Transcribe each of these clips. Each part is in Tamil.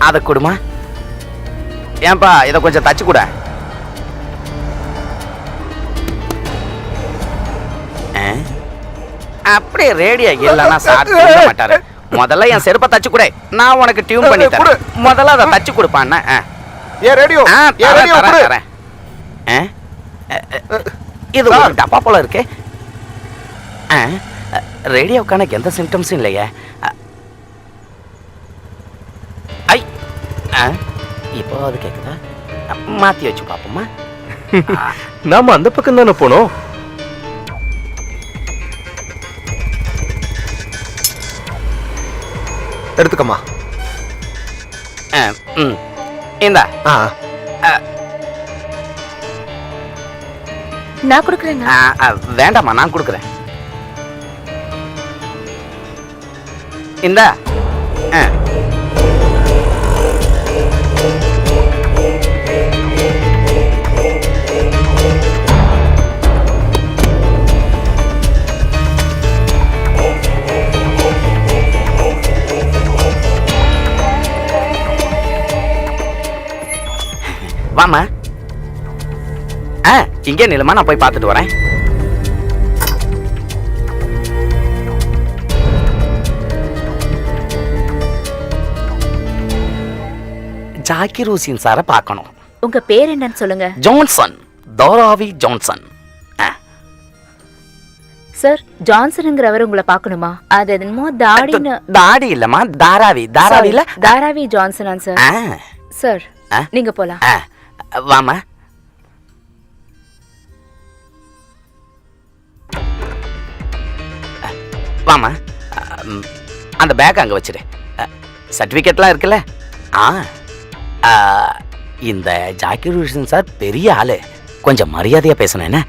அதை கொடுமா. ஏன்பா இதை கொஞ்சம் தச்சு கூட. அப்படியே ரேடியோ இல்லைன்னா சாப்பிட மாட்டாரு. முதல்ல என் செருப்பை தச்சு கூட, நான் உனக்கு டியூன் பண்ணி தரேன். முதல்ல அதை தச்சு கொடுப்பான். ரேடியோ தரேன். இது ஒரு டப்பா போல இருக்கு. ரேடியோக்கான எந்த சிம்டம்ஸும் இல்லையே. ஐ இப்போ அது கேக்குதா? மாத்தி வச்சு பாப்போமா? நாம அந்த பக்கம் தானே போனோம். எடுத்துக்கம்மா. இந்தா. நான் கொடுக்குறேன். வேண்டாமா, நான் கொடுக்குறேன். இந்தா. வாமா. இங்கே நிலமா, நான் போய் பார்த்துட்டு வரேன். ஜாக்கிர் ஹுசேன் சாரை பார்க்கணும். உங்க பேர் என்னன்னு சொல்லுங்க. Johnson, Dharavi Johnson. சார், ஜான்சன்ங்கிறவர் உங்களை பார்க்கணுமா? அது என்னமோ தாடின்னு. தாடி இல்லம்மா, தாராவி. தாராவில தாராவி ஜான்சனா சார்? சார் நீங்க போலாம். வாமா. வாமா, அந்த பேக் அங்க வச்சிரு. சர்டிபிகேட்லாம் இருக்குல்ல? இந்த ஜாக்கிர் ஹுசேன் சார் பெரிய ஆளு, கொஞ்சம் மரியாதையா பேசணும் என்ன?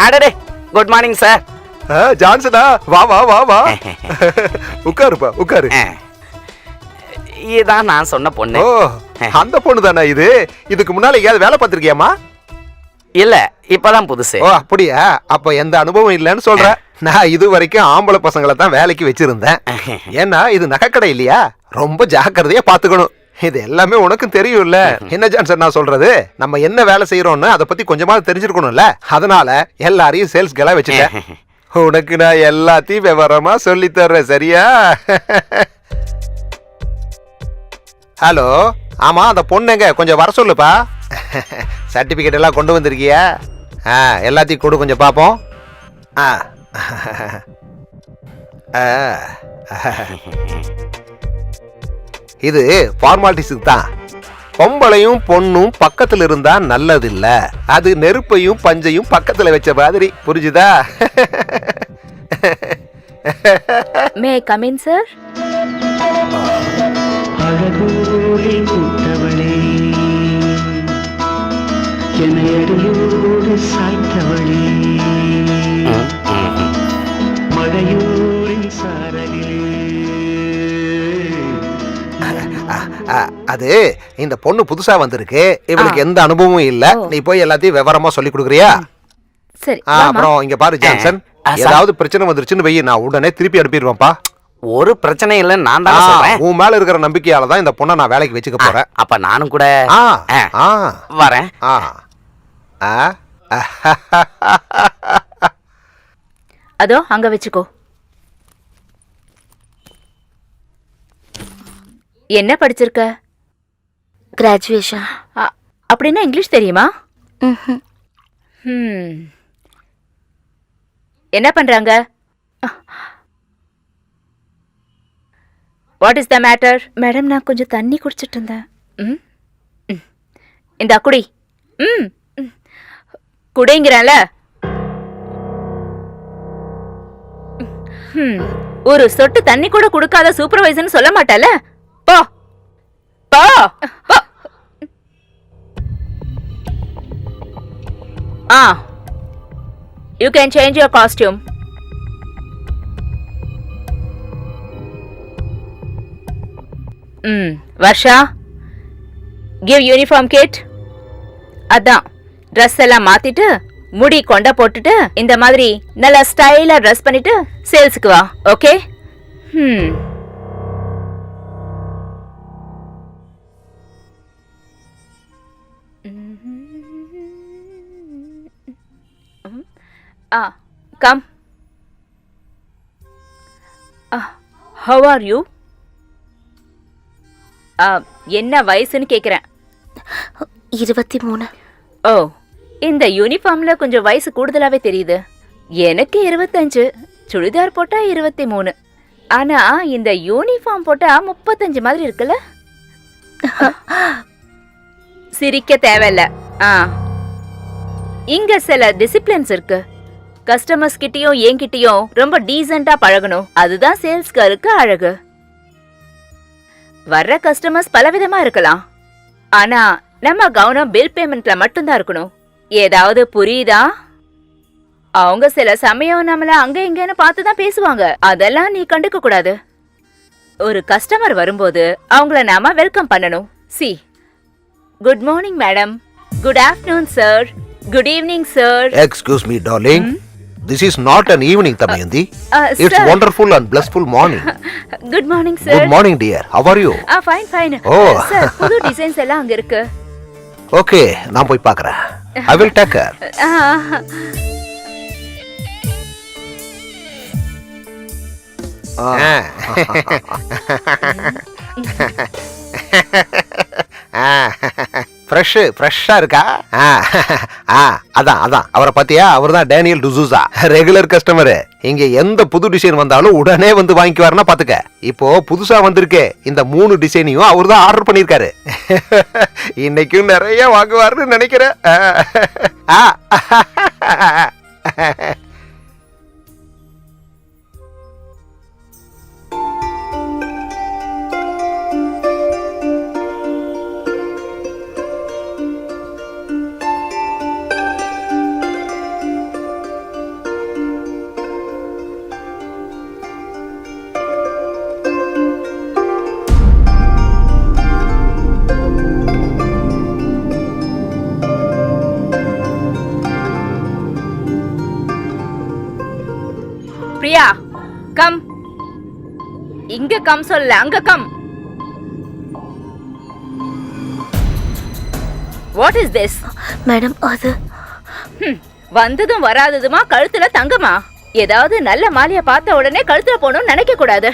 அடடே, குட் மார்னிங் சார். ஜான்சனா, வா வா வா வா. உட்காருப்பா, உட்காரு. இதான் நான் சொன்ன பொண்ணு. அந்த பொண்ணு தானே இது? இதுக்கு முன்னால எங்கயாவது வேலை பார்த்திருக்கியாமா? இல்ல, இப்பதான் புதுசு. ஓ அப்படியா? அப்ப எந்த அனுபவம் இல்லைன்னு சொல்ற. நான் இது வரைக்கும் ஆம்பளை பசங்களை தான் வேலைக்கு வச்சிருந்தேன். ஏன்னா இது நகைக்கடை இல்லையா, ரொம்ப ஜாக்கிரதையா பாத்துக்கணும். இது எல்லாமே உனக்கும் தெரியும்ல. என்ன ஜான்சன் நான் சொல்றது, நம்ம என்ன வேலை செய்யறோம்னு அதை பத்தி கொஞ்சமாவது தெரிஞ்சிருக்கணும்ல. அதனால எல்லாரையும் சேல்ஸ் கேலா வச்சுட்டேன். உனக்கு நான் எல்லாத்தையும் விவரமா சொல்லி தர்றேன், சரியா? ஹலோ, ஆமா அந்த பொண்ணுங்க கொஞ்சம் வர சொல்லுப்பா. சர்டிபிகேட் எல்லாம் கொண்டு வந்திருக்கியா? எல்லாத்தையும் கொடு கொஞ்சம் பார்ப்போம். இது ஃபார்மாலிட்டிஸுக்கு தான். பொம்பளையும் பொண்ணும் பக்கத்துல இருந்தா நல்லது இல்ல. அது நெருப்பையும் பஞ்சையும் பக்கத்துல வச்ச மாதிரி, புரிஞ்சுதா? மே ஐ கம் இன் சார்? அழகோடி பூத்தவளே, என்னையடியோடு சாய்த்தவளே, மழையோரின் சாரலிலே. அது இந்த பொண்ணு புதுசா வந்திருக்கு, இவளுக்கு எந்த அனுபவமும் இல்ல. நீ போய் எல்லாத்தையும் விவரமா சொல்லி கொடுக்குறியா? சரி. அப்புறம் இங்க பாரு ஜான்சன், ஏதாவது பிரச்சனை வந்துருச்சுன்னு வை, நான் உடனே திருப்பி அனுப்பிடுவேன்ப்பா. ஒரு பிரச்சனை இல்ல, நான் தான் சொல்றேன். உன் மேல இருக்கிற நம்பிக்கையால தான் இந்த பொண்ணை நான் வேலைக்கு வச்சுக்க போறேன். அப்ப நானும் கூட வரேன். அதோ அங்க வச்சுக்கோ. என்ன படிச்சிருக்க? கிராஜுவேஷன். அப்படின்னா இங்கிலீஷ் தெரியுமா? என்ன பண்றாங்க? What is the matter? Madam, நான் கொஞ்சம் தண்ணி குடிச்சிட்டு இருந்தேன். இந்த குடி. குடிங்கிறல. ஒரு சொட்டு தண்ணி கூட குடுக்காத சூப்பர்வைசர்னு சொல்ல மாட்டல? போ போ. You can change your costume. Varsha, give uniform kit. அதான் ட்ரெஸ் எல்லாம் மாத்திட்டு முடி கொண்ட போட்டுட்டு இந்த மாதிரி நல்லா ஸ்டைலா ட்ரெஸ் பண்ணிட்டு சேல்ஸுக்கு வா. Okay? Come. How are you? என்ன வயசுன்னு கேக்குறேன். 23. ஓ, இந்த யூனிஃபார்ம்ல கொஞ்சம் வயசு கூடுதலாவே தெரியுது. எனக்கு 25, சுடிதார் போட்டா 23. ஆனா இந்த யூனிஃபார்ம் போட்டா 35 மாதிரி இருக்குல்ல? சிரிக்க தேவையில்ல. இங்க சில டிசிப்ளின்ஸ் இருக்கு. கஸ்டமர்ஸ் கிட்டயும் என்கிட்டயும் ரொம்ப டீசென்ட்டா பழகணும். அதுதான் சேல்ஸ் கேர்ளுக்கு அழகு. வர்ற கஸ்டமர்ஸ் பலவிதமா இருக்கலாம். ஆனா நம்ம கவனம் பில் பேமெண்ட்ல மட்டும்தான் இருக்கணும். ஏதாவது புரியுதா? அவங்க சில சமயம் நம்மள அங்க இங்கன்னு பார்த்துதான் பேசுவாங்க. அதெல்லாம் நீ கண்டுக்க கூடாது. ஒரு கஸ்டமர் வரும்போது அவங்கள நாம வெல்கம் பண்ணணும். C, good morning madam, good afternoon sir, good evening sir. Excuse me, darling. This is not an evening, Damayanti. It's sir. wonderful and blissful morning. Good morning sir. Good morning, dear. How are you? Fine fine. Oh. Sir, புது டிசைன்ஸ் எல்லாம் அங்க இருக்கு. Okay, நான் போய் பார்க்கறேன். I will take care. ஃப்ரெஷ்ஷா இருக்கா? அதான் அவரை பத்தியா? அவர் தான் டேனியல் டுசூசா, ரெகுலர் கஸ்டமரு. இங்க எந்த புது டிசைன் வந்தாலும் உடனே வந்து வாங்கிக்குவாருன்னா பாத்துக்க. இப்போ புதுசா வந்திருக்கே இந்த 3 டிசைனையும் அவர் தான் ஆர்டர் பண்ணிருக்காரு. இன்னைக்கும் நிறைய வாங்குவாருன்னு நினைக்கிறேன். பிரியா, கம். இங்க கம் சொல்ல, அங்க come. What is this? Madam, அது வந்ததும் வராததுமா கழுத்துல தங்கமா? ஏதாவது நல்ல மாலைய பார்த்த உடனே கழுத்துல போகணும்னு நினைக்க கூடாது.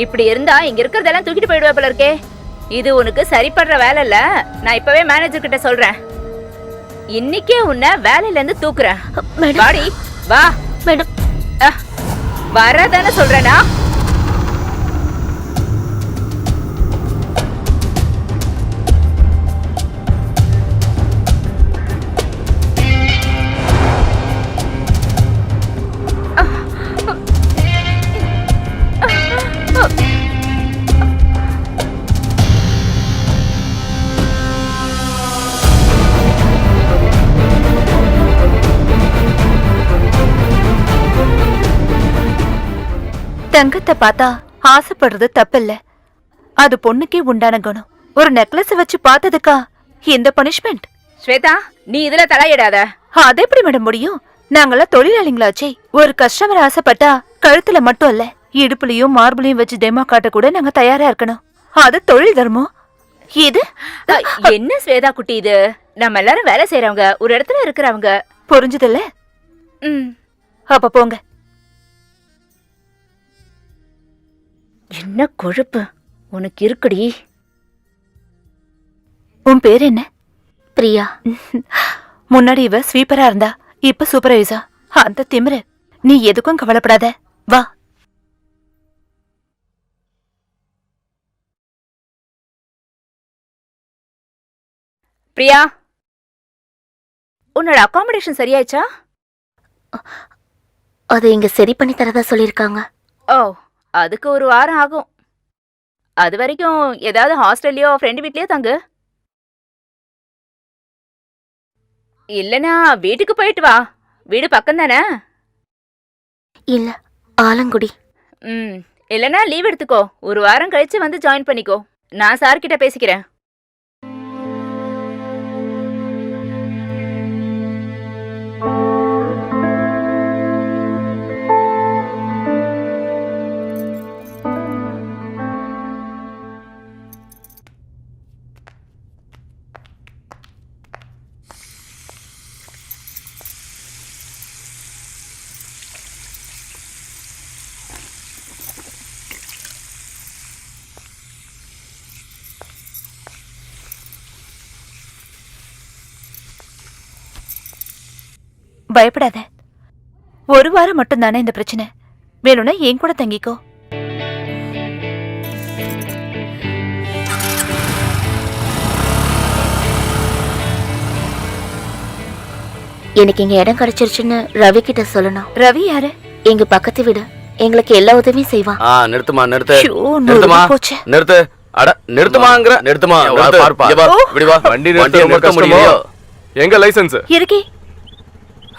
இப்படி இருந்தா இங்க இருக்கிறதெல்லாம் தூக்கிட்டு போயிடுவா போல இருக்கே. இது உனக்கு சரிப்படுற வேலை இல்ல. நான் இப்பவே மேனேஜர் கிட்ட சொல்றேன். இன்னைக்கே உன்னை வேலையில இருந்து தூக்குறேன். வாடி, வா. மேடம், வரதானே சொல்றேனா? தங்கத்தை பார்த்தா ஆசைப்படுறது தப்பில்ல. அது பொண்ணுக்கே உண்டான குணம். ஒரு நெக்லஸ் வச்சு பார்த்ததுக்கா இந்த பனிஷ்மெண்ட்? ஸ்வேதா, நீ இதுல தலையிடாத. அது எப்படி மேடம் முடியும்? நாங்களாம் தொழிலாளிங்களாச்சே. ஒரு கஸ்டமர் ஆசைப்பட்டா கழுத்துல மட்டும் இல்ல, இடுப்புலயும் மார்பிளையும் வச்சு டெமோ காட்ட கூட நாங்க தயாரா இருக்கணும். அது தொழில் தர்மம். இது என்ன ஸ்வேதா குட்டி, இது நம்ம எல்லாரும் வேலை செய்யறவங்க, ஒரு இடத்துல இருக்கிறவங்க. புரிஞ்சதில்ல? அப்ப போங்க. என்ன கொழுப்பு உனக்கு இருக்குடி. உன் பேர் என்ன? பிரியா. முன்னாடி இவ ஸ்வீப்பரா இருந்தா, இப்ப சூப்பர்வைசா. அந்த திமிரு. நீ எதுக்கும் கவலைப்படாத. வா. பிரியா, உன்னோட அகாமடேஷன் சரியாயிச்சா? அதை இங்க சரி பண்ணி தரதா சொல்லிருக்காங்க. ஓ, அதுக்கு ஒரு வாரம் ஆகும். அது வரைக்கும் ஏதாவது ஹாஸ்டல்லையோ ஃப்ரெண்டு வீட்லயோ தங்கு. இல்லனா வீட்டுக்கு போயிட்டு வா. வீடு பக்கம் தானே? இல்ல, ஆலங்குடி. இல்லனா லீவ் எடுத்துக்கோ. ஒரு வாரம் கழிச்சு வந்து ஜாயின் பண்ணிக்கோ. நான் சார் கிட்ட பேசிக்கிறேன். பயப்படாத. ஒரு வாரம் மட்டும் தானே இந்த பிரச்சனை. வேணும்னா என் கூட தங்கிக்கோ. எனக்கு இங்க இடம் கிடைச்சிருச்சுன்னு ரவி கிட்ட சொல்லணும். ரவி யாரு? எங்க பக்கத்து வீடு. எங்களுக்கு எல்லா உதவியும் செய்வான். நிறுத்துமா நிறுத்து. ஐயோ, நிறுத்துமா நூறு போச்சு. நிறுத்து. அட நிறுத்துமாங்கற. நிறுத்துமா நிறுத்து. பாருப்பா. இங்க வா. ஓ. இப்படி வா. வண்டி வண்டியை நிறுத்த கஷ்டமோ? முடியலையோ? எங்க லைசென்ஸ்? இருக்கே.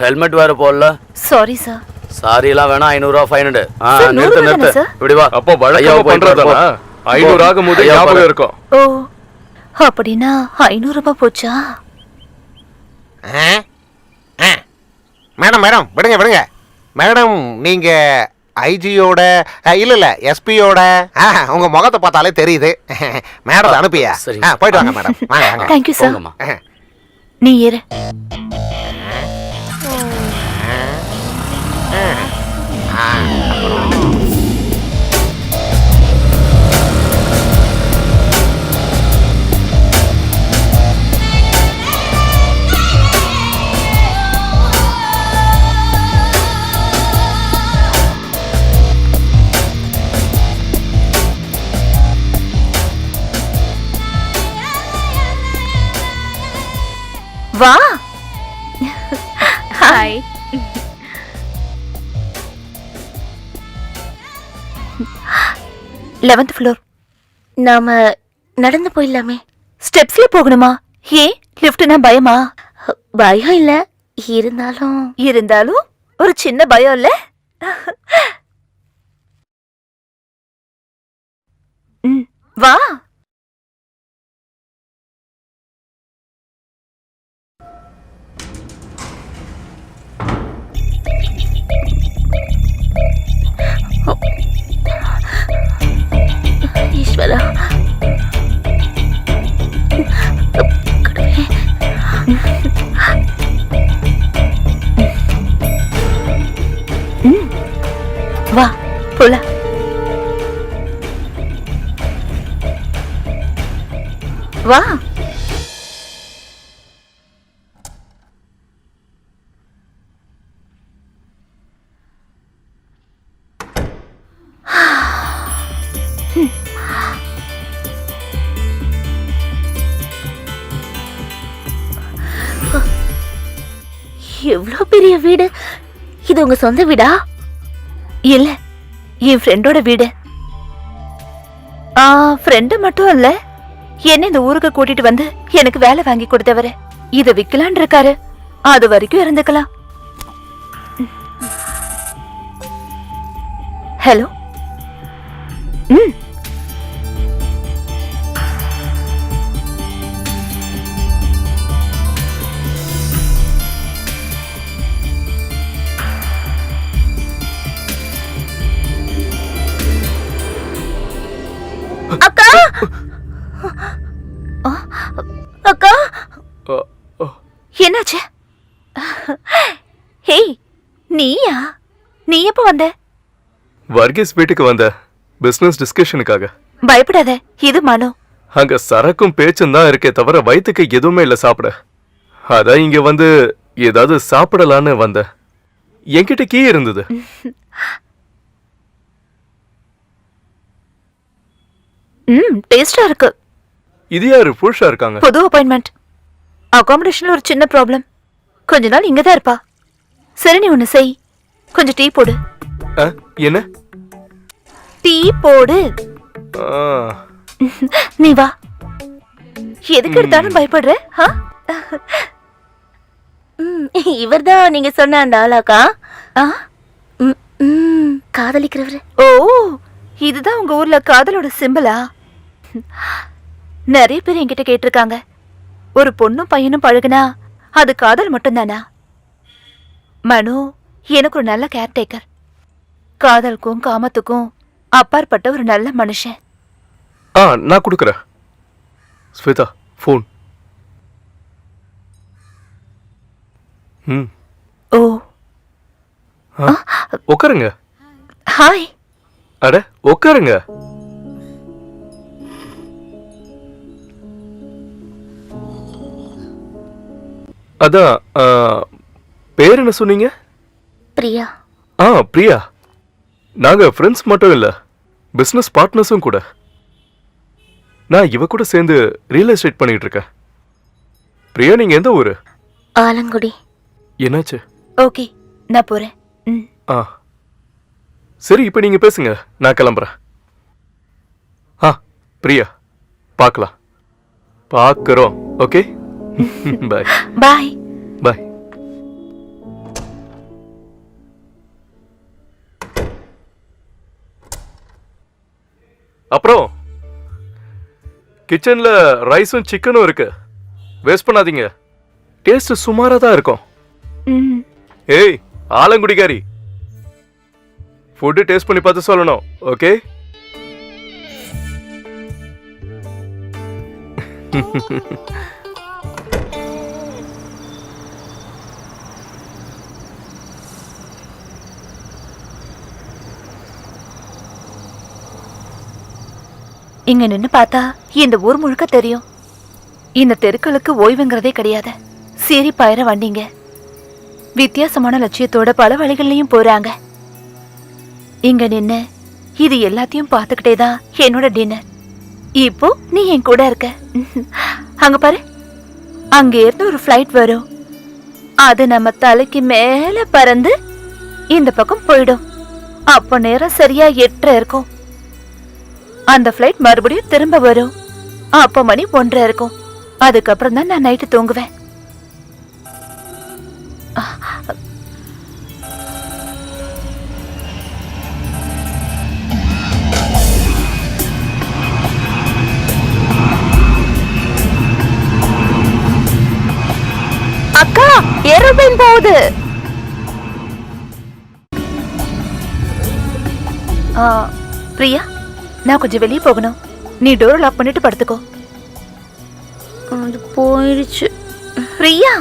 ஹெல்மெட் வேற போடல. Sorry sir. சாரி எல்லாம் வேணாம். 500 ரூபாய் ஃபைன். சார், 100 நிறுத்து தானே நிறுத்து. சார்? இப்படி வா. அப்போ வழக்கமா பண்றதானா? 500 ஆகும்போது ஐயா, ஞாபகம் பாரு. இருக்கும். ஓ, அப்படின்னா 500 ரூபாய் போச்சா? மேடம் மேடம் விடுங்க விடுங்க மேடம். நீங்க ஐஜியோட இல்ல எஸ்பியோட உங்க முகத்தை பார்த்தாலே தெரியுது. மேடத்தை அனுப்பியா? சரி. போயிட்டு வாங்க மேடம். வாங்க வாங்க. Thank you sir. போங்கம்மா. நீ ஏறு. வா. ஹாய். 11th floor. நாம நடந்து போயிடலாமே. ஸ்டெப்ஸ்ல போகணுமா? ஏன் லிஃப்ட்னா பயமா? பயம் இல்ல, இருந்தாலும் இருந்தாலும் ஒரு சின்ன பயம் இல்ல? வா. ஈஸ்வரா. வா போல. வா. எவ்வளவு பெரிய வீடு. இது உங்க சொந்த வீடா? இல்ல, என் ஃப்ரெண்டோட வீடு. ஃப்ரெண்டு மட்டும் இல்ல, என்ன இந்த ஊருக்கு கூட்டிட்டு வந்து எனக்கு வேலை வாங்கி கொடுத்தவரு. இத விக்கலான் இருக்காரு. அது வரைக்கும் இருந்துக்கலாம். ஹலோ. அக்கா அக்கா என்னாச்சு? ஹேய், நீயா? நீ எப்ப வந்த? வர்கீஸ் வீட்டுக்கு வந்த பிசினஸ் டிஸ்கஷனுக்காக. பயப்படாத, இது மனோ. அங்க சரக்கும் பேச்சும் தான் இருக்கே தவிர வயிற்றுக்கு எதுவுமே இல்ல சாப்பிட. அதான் இங்க வந்து ஏதாவது சாப்பிடலான்னு வந்த. என்கிட்ட கீ இருந்தது. டேஸ்டா இருக்கு. இது யாரு புருஷா இருக்காங்க? புது அப்பாயின்மெண்ட். அகாமடேஷன்ல ஒரு சின்ன ப்ராப்ளம். கொஞ்ச நாள் இங்க தான் இருப்பா. சரி, நீ ஒண்ணு செய். கொஞ்சம் டீ போடு. என்ன டீ போடு. நீ வா. எதுக்கு எடுத்தாலும் பயப்படுற? இவர்தான் நீங்க சொன்ன அந்த ஆளாக்கா? காதலிக்கிறவரு. ஓ, இதுதான் உங்க ஊர்ல காதலோட சிம்பலா? நிறைய பேர் என்கிட்ட கேட்டிருக்காங்க, ஒரு பொண்ணும் பையனும் பழகுனா அது காதல் மட்டும்தானா? மனு எனக்கு ஒரு நல்ல கேர்டேக்கர். காதலுக்கும் காமத்துக்கும் அப்பாற்பட்ட ஒரு நல்ல மனுஷன். நான் கொடுக்குறேன். ஸ்வேதா, ஃபோன். ஓ, உட்காருங்க. ஹாய். அட உட்காருங்க. அதான் பேர் என்ன சொன்னீங்க? பிரியா. பிரியா. நாங்க ஃப்ரெண்ட்ஸ் மட்டும் இல்ல, பிசினஸ் பார்ட்னர்ஸும் கூட. நான் இவ கூட சேர்ந்து ரியல் எஸ்டேட் பண்ணிட்டு இருக்கேன். பிரியா, நீங்க எந்த ஊரு? ஆலங்குடி. என்னாச்சு? ஓகே, நான் போறேன். ம். சரி, இப்ப நீங்க பேசுங்க, நான் கிளம்புறேன். பிரியா, பார்க்கலாம். பார்க்கறோம். ஓகே, பாய். பாய். பாய். அப்புறம் கிச்சன்ல ரைஸும் சிக்கனும் இருக்கு, வேஸ்ட் பண்ணாதீங்க. டேஸ்ட் சுமாரா தான் இருக்கும். ம். ஏய் ஆலங்குடிகாரி, ஃபுட்டு டேஸ்ட் பண்ணி பார்த்து சொல்லணும். ஓகே? இங்க நின்னு பார்த்தா இந்த ஊர் முழுக்க தெரியும். இந்த தெருக்களுக்கு ஓய்வுங்கிறதே கிடையாது. சீறி பாயிர வண்டிங்க வித்தியாசமான லட்சியத்தோட பல வழிகள்லயும் போறாங்க. இங்க நின்னு இது எல்லாத்தையும் பார்த்துக்கிட்டே தான் என்னோட டின்னர். இப்போ நீ என் கூட இருக்க. அங்க பாரு, அங்க இருந்து ஒரு ஃப்ளைட் வரும். அது நம்ம தலைக்கு மேல பறந்து இந்த பக்கம் போயிடும். அப்ப நேரம் சரியா 8:30 இருக்கும். அந்த ஃப்ளைட் மறுபடியும் திரும்ப வரும். அப்ப மணி 1:30 இருக்கும். அதுக்கப்புறம் தான் நான் நைட்டு தூங்குவேன். அக்கா, ஏரோப்ளேன் போகுது. பிரியா, நான் கொஞ்சம் வெளியே போகணும். நீ டோர் லாக் பண்ணிட்டு படுத்துக்கோ. அது போயிடுச்சு. பிரியா,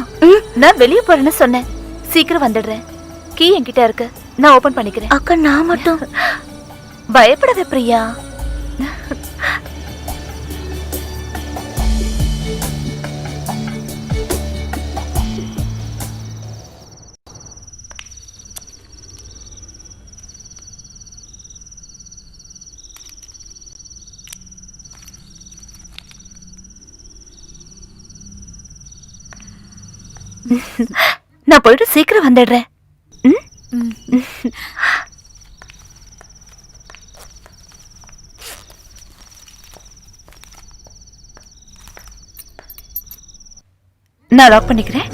நான் வெளியே போறேன்னு சொன்னேன். சீக்கிரம் வந்துடுறேன். கீ என்கிட்ட இருக்கு, நான் ஓபன் பண்ணிக்கிறேன். அக்கா, நான் மட்டும். பயப்படாத பிரியா. நான் போயிட்டு சீக்கிரம் வந்துடுறேன். நான் லாக் பண்ணிக்கிறேன்.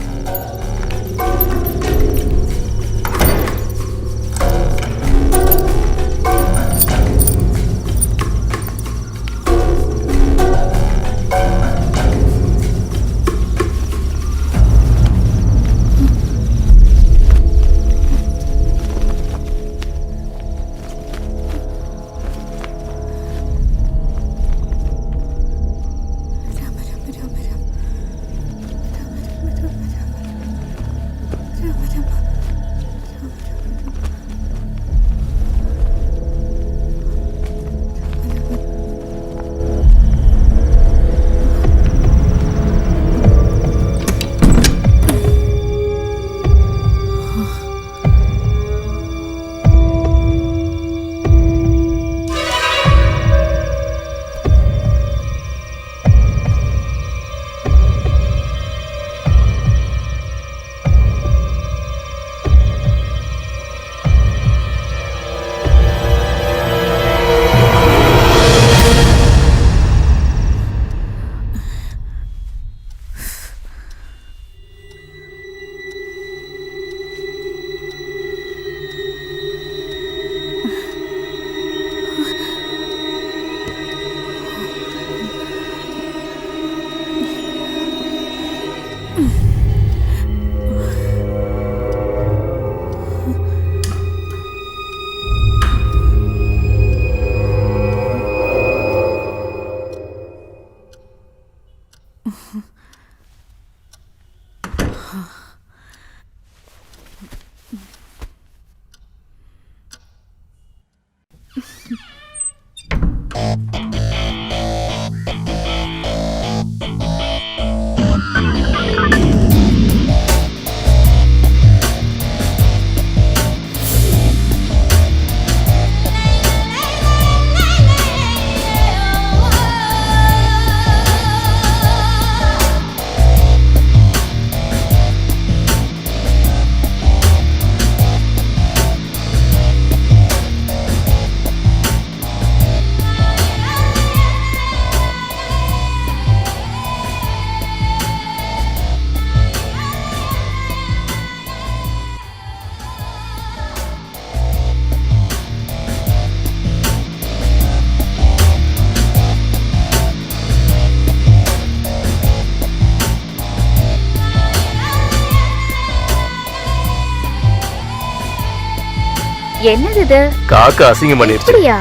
என்னது இது? காக்கா அசிங்கம் பண்ணிருச்சு. அப்படியா?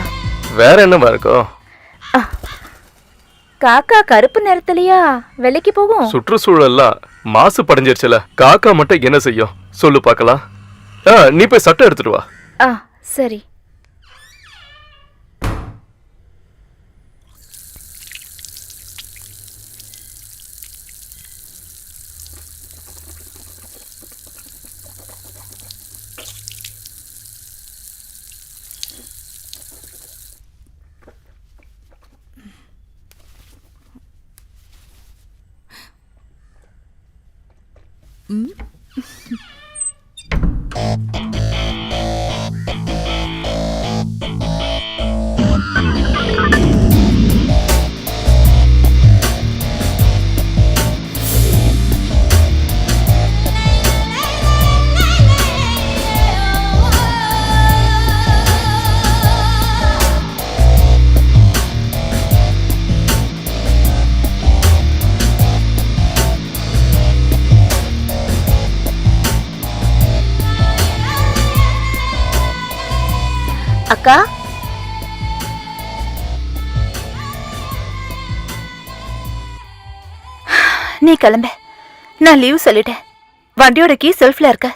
வேற என்னவா இருக்கும்? காக்கா கருப்பு நிறத்துலயா வெள்ளைக்கு போகும்? சுற்றுச்சூழல்லாம் மாசு படைஞ்சிருச்சுல, காக்கா மட்டும் என்ன செய்யும் சொல்லு பார்க்கலாம். நீ போய் சட்டை எடுத்துட்டு வா. சரி. அக்கா, நீ கிளம்ப. நான் லீவ் சொல்லிட்டேன். வண்டியோட கீ செல்ஃப்ல இருக்க.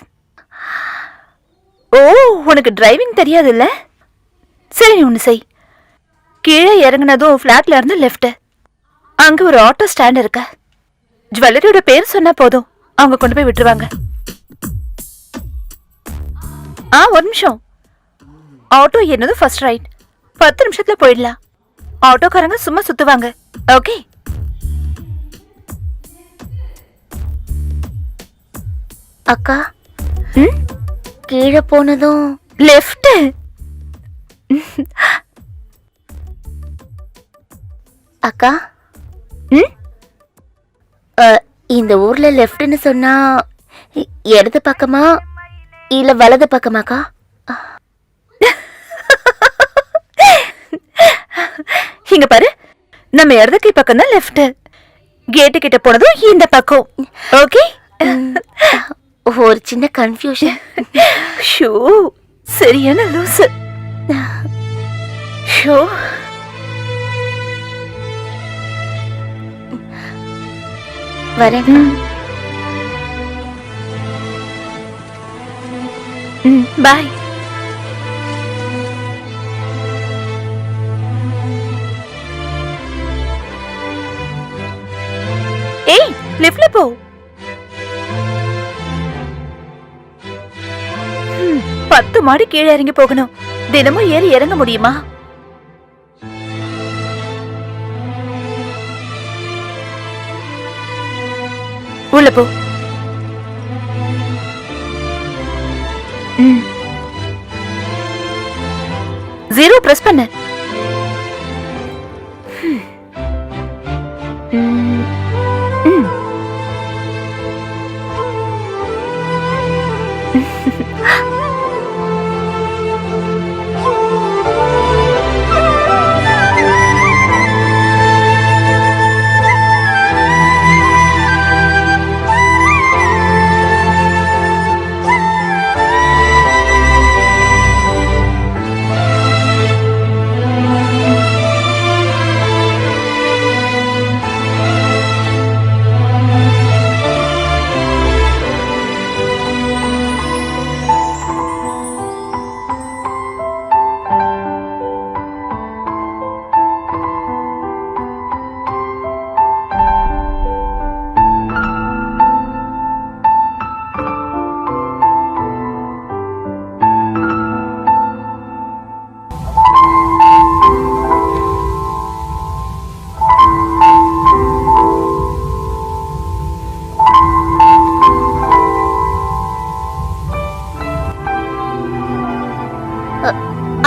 ஓ, உனக்கு டிரைவிங் தெரியாதுல்ல? சரி, நீ ஒன்று செய். கீழே இறங்குனதும் ஃப்ளாட்ல இருந்து லெஃப்ட். அங்க ஒரு ஆட்டோ ஸ்டாண்ட் இருக்க. ஜுவல்லரியோட பேர் சொன்னா போதும், அவங்க கொண்டு போய் விட்டுருவாங்க. ஒரு நிமிஷம். ஆட்டோ என்னது ஃபர்ஸ்ட் ரைட். 10 நிமிஷத்துல போயிடலாம். ஆட்டோக்காரங்க சும்மா சுத்துவாங்க. ஓகே? அக்கா, கீழே போனதும் லெஃப்ட். அக்கா, இந்த ஊர்ல லெஃப்ட்னு சொன்னா இடது பக்கமா இல்ல வலது பக்கமாக்கா? இங்க பாரு, நம்ம இடது கை பக்கம் தான் லெஃப்ட். கேட்டு கிட்ட போனதும் இந்த பக்கம். ஓகே? ஒரு சின்ன கன்ஃபியூஷன். ஷோ, சரியான லூசு. ஷோ, வரேன். பாய். ஏய், லிஃப்ட்ல போ. 10 மாடி கீழே இறங்கி போகணும். தினமும் ஏறி இறங்க முடியுமா? உள்ள போ. 0 பிரஸ் பண்ணு.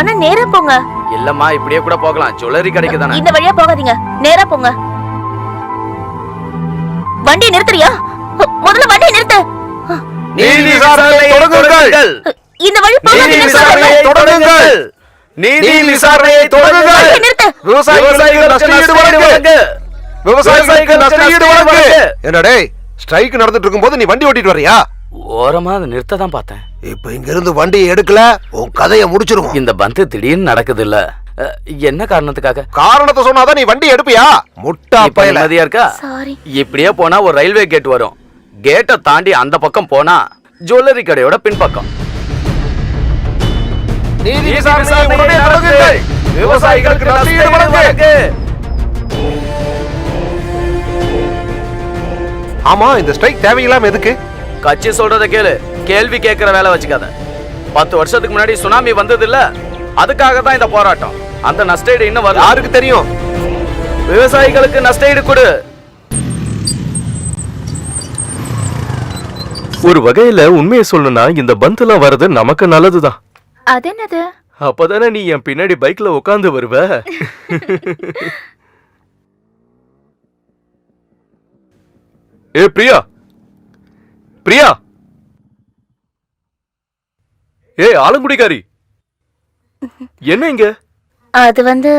அண்ணா, நேரா போங்க. இல்லம்மா, இப்படியே கூட போகலாம். ஜுவல்லரி கடைக்கு தானே. இந்த வழியா போகாதீங்க, நேரா போங்க. வண்டியை நிறுத்துறியா? முதல்ல வண்டியை நிறுத்து. நீதி விசாரணையை தொடங்குங்கள். இந்த வழி போகாதீங்க சொல்றேன். தொடங்குங்கள். நீதி விசாரணையை தொடங்குங்கள். வண்டியை நிறுத்து. விவசாயிகளுக்கு நஷ்ட ஈடு வழங்கு. விவசாயிகளுக்கு நஷ்ட ஈடு வழங்கு. என்னடா டேய், ஸ்ட்ரைக் நடந்துட்டு இருக்கும்போது நீ வண்டி ஓட்டிட்டு வரியா? ஓரமா அதை நிறுத்த தான் பார்த்தேன். இப்ப இங்க இருந்து வண்டியை எடுக்கல உன் கதையை முடிச்சிருவோம். இந்த பந்து திடீர்னு நடக்குது இல்ல, என்ன காரணத்துக்காக? காரணத்தை சொன்னாதான் நீ வண்டி எடுப்பியா? முட்டா இப்ப பயல. நிம்மதியா இருக்கா? சாரி. இப்படியே போனா ஒரு ரயில்வே கேட் வரும். கேட்டை தாண்டி அந்த பக்கம் போனா ஜுவல்லரி கடையோட பின்பக்கம். நீதி விசாரணை உடனே தொடங்குங்கள். விவசாயிகளுக்கு நஷ்டஈடு வழங்கு. ஆமா, இந்த ஸ்ட்ரைக் தேவையில்லாம எதுக்கு? கட்சி சொல்றத கேளு, கேள்வி கேட்கிற வேலை வச்சுக்காத. 10 வருஷத்துக்கு முன்னாடி சுனாமி வந்தது இல்ல, அதுக்காக தான் இந்த போராட்டம். அந்த நஷ்டஈடு இன்னும் வரல. யாருக்கு தெரியும்? விவசாயிகளுக்கு நஷ்டஈடு கொடு. ஒரு வகையில உண்மையை சொல்லணும்னா இந்த பந்தெல்லாம் வர்றது நமக்கு நல்லதுதான். அது என்னது? அப்பதானே நீ என் பின்னாடி பைக்ல உட்காந்து வருவ. ஏ பிரியா, பிரியா, ஏ ஆலங்குடிக்காரி, என்ன இங்க அது வந்து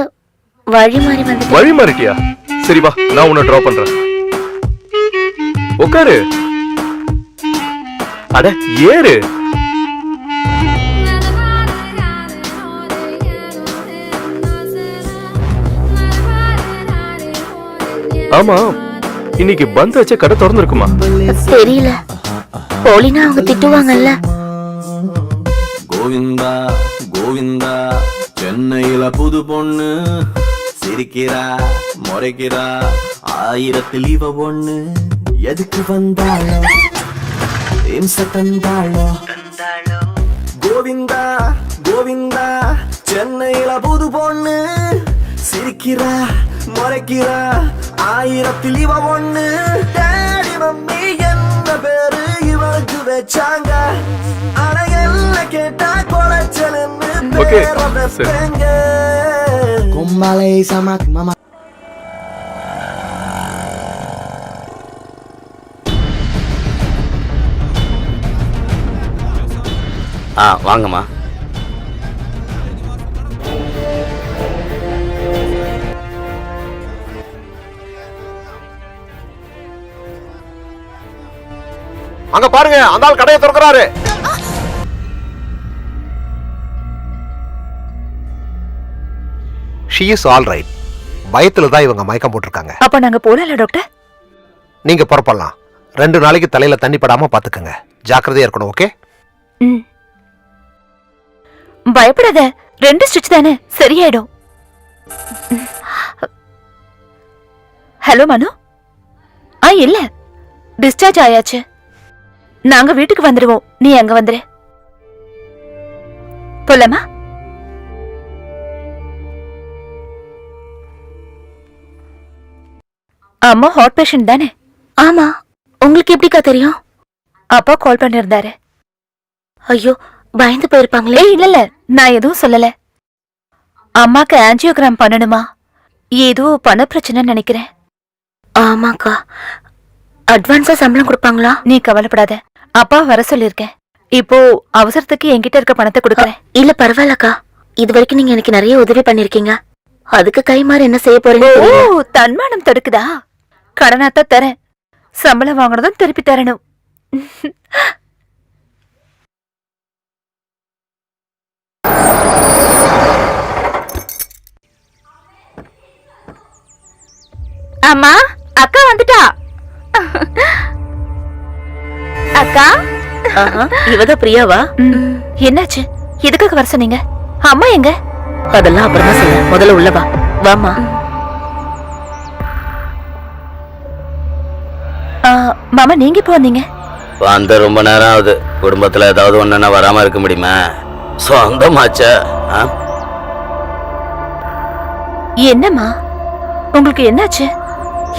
வழி மாறி வந்து வழி மாறிட்டியா? சரி வா, நான் உன்னை டிராப் பண்றேன். உட்காரு. அட ஏறு. ஆமா, இன்னைக்கு பந்த் வச்ச கடை திறந்துருக்குமா? தெரியல. போலினா அவங்க திட்டுவாங்கல்ல. கோவிந்தா கோவிந்தா, சென்னையில புது பொண்ணு சிரிக்கிறா முறைக்கிறா, 1000 இவ பொண்ணு எதுக்கு வந்தாளோ, இம்ச தந்தாளோ. கோவிந்தா கோவிந்தா, சென்னையில புது பொண்ணு சிரிக்கிறா முறைக்கிறா, 1000 இவ பொண்ணு. டேடி மம்மி என்ன பேரு இவளுக்கு வச்சாங்க, ஆனா என்ன கேட்டா கொலைச்சலன்னு பேர வைப்பேங்க. கும்பலை சமாக் மாமா. வாங்கம்மா. அங்க பாருங்க, அந்த ஆள் கடையை திறக்கிறாரு. She is all right. பயத்துல தான் இவங்க மயக்கம் போட்டிருக்காங்க. அப்ப நாங்க போலாம்ல டாக்டர்? நீங்க புறப்படலாம். 2 நாளைக்கு தலையில தண்ணி படாம பாத்துக்கங்க. ஜாக்கிரதையா இருக்கணும். ஓகே? ம். பயப்படாத, 2 ஸ்டிச் தானே, சரியாயிடும். ஹலோ மனு. இல்ல, டிஸ்சார்ஜ் ஆயாச்சு. நாங்க வீட்டுக்கு வந்துருவோம், நீ அங்க வந்துரு. போலாமா? அம்மா ஹார்ட் பேஷண்ட் தானே? ஆமா, உங்களுக்கு எப்படிக்கா தெரியும்? அப்பா கால் பண்ணிருந்தாரு. ஐயோ, பயந்து போயிருப்பாங்களே. இல்ல, நான் எதுவும் சொல்லல. அம்மாக்கு ஆஞ்சியோகிராம் பண்ணணுமா, ஏதோ பண பிரச்சனை நினைக்கிறேன். ஆமாக்கா. அட்வான்ஸா சம்பளம் கொடுப்பாங்களா? நீ கவலைப்படாத, அப்பா வர சொல்லிருக்கேன். இப்போ அவசரத்துக்கு என்கிட்ட இருக்க பணத்தை கொடுக்கறேன். இல்ல பரவாயில்லக்கா, இது வரைக்கும் நீங்க எனக்கு நிறைய உதவி பண்ணிருக்கீங்க. அதுக்கு கைமாறு என்ன செய்ய போறீங்க? ஓ, தன்மானம் தடுக்குதா? கடனாத்தான் தரேன், சம்பளம் வாங்கினதும் திருப்பி தரணும். அம்மா, அக்கா வந்துட்டா. அக்கா, இவதான் பிரியாவா? என்னாச்சு? எதுக்காக வர சொன்னீங்க? அம்மா எங்க? அதெல்லாம் அப்புறமா சொல்ல, முதல்ல உள்ள வா. வாமா. மாமா, நீங்க இப்போ வந்தீங்க? வந்து ரொம்ப நேரம் ஆகுது. குடும்பத்துல ஏதாவது ஒண்ணுன்னா வராம இருக்க முடியுமா? சொந்தமாச்சே. என்னம்மா, உங்களுக்கு என்னாச்சு?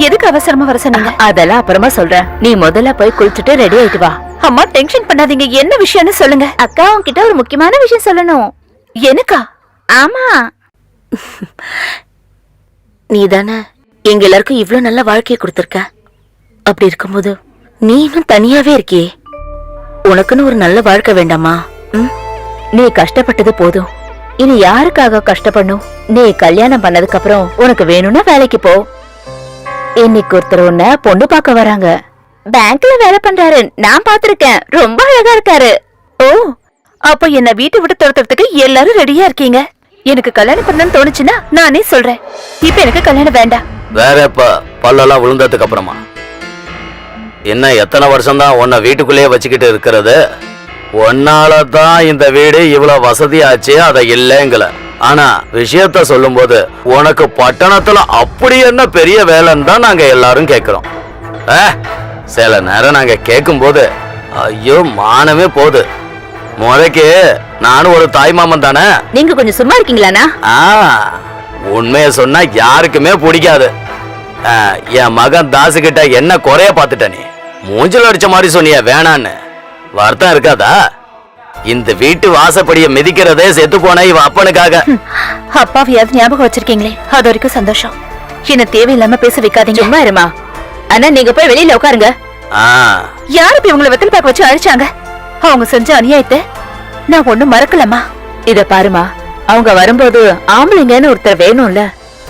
எதுக்கு அவசரமா வர சொன்னீங்க? அதெல்லாம் அப்புறமா சொல்றேன். நீ முதல்ல போய் குளிச்சுட்டு ரெடி ஆயிட்டு வா. அம்மா, டென்ஷன் பண்ணாதீங்க. என்ன விஷயம்னு சொல்லுங்க. அக்கா, உன்கிட்ட ஒரு முக்கியமான விஷயம் சொல்லணும். எனக்கா? ஆமா. நீ தானே எங்க எல்லாருக்கும் இவ்ளோ நல்ல வாழ்க்கையை கொடுத்திருக்க. அப்படி இருக்கும்போது நீ இன்னும் தனியாவே இருக்கியே. உனக்குன்னு ஒரு நல்ல வாழ்க்கை வேண்டாமா? நீ கஷ்டப்பட்டது போதும். இனி யாருக்காக கஷ்டப்படணும்? நீ கல்யாணம் பண்ணதுக்கு அப்புறம் உனக்கு வேணும்னா வேலைக்கு போ. இன்னைக்கு ஒருத்தர் உன்னை பொண்ணு பார்க்க வராங்க. பேங்க்ல வேலை பண்றாரு, நான் பாத்திருக்கேன். ரொம்ப அழகா இருக்காரு. ஓ, அப்ப என்ன வீட்டை விட்டு துரத்துறதுக்கு எல்லாரும் ரெடியா இருக்கீங்க. எனக்கு கல்யாணம் பண்ணணும்னு தோணுச்சுன்னா நானே சொல்றேன். இப்ப எனக்கு கல்யாணம் வேண்டாம். வேற எப்ப பல்லெல்லாம் விழுந்ததுக்கு அப்புறமா? என்ன எத்தனை வருஷம் தான் உன்னை வீட்டுக்குள்ளேயே வச்சுக்கிட்டு இருக்கிறது? உன்னாலதான் இந்த வீடு இவ்வளவு வசதியாச்சு, அதை இல்லைங்கல. ஆனா விஷயத்த சொல்லும் போது உனக்கு பட்டணத்துல அப்படி என்ன பெரிய வேலைன்னு தான் நாங்க எல்லாரும் கேக்குறோம். சில நேரம் நாங்க கேட்கும் போது ஐயோ மானமே போகுது. முறைக்கு நானும் ஒரு தாய்மாமன் தானே. நீங்க கொஞ்சம் சும்மா இருக்கீங்களாண்ணா? உண்மைய சொன்னா யாருக்குமே பிடிக்காது. என் மகன் தாசு கிட்ட என்ன குறைய பார்த்துட்ட நீ? மூஞ்சில் அடிச்ச மாதிரி சொன்னிய வேணான்னு. வருத்தம் இருக்காதா? இந்த வீட்டு வாசப்படிய மிதிக்கிறதே செத்து போன இவன் அப்பனுக்காக. அப்பாவையாவது ஞாபகம் வச்சிருக்கீங்களே, அது வரைக்கும் சந்தோஷம். என்ன தேவையில்லாம பேச வைக்காதீங்க. சும்மா இருமா. அண்ணா நீங்க போய் வெளியில உட்காருங்க. யாரு இப்ப இவங்களை வெத்தல் பாக்க வச்சு அழிச்சாங்க? அவங்க செஞ்ச அநியாயத்தை நான் ஒண்ணும் மறக்கலமா. இத பாருமா, அவங்க வரும்போது ஆம்பளைங்கன்னு ஒருத்தர் வேணும்ல.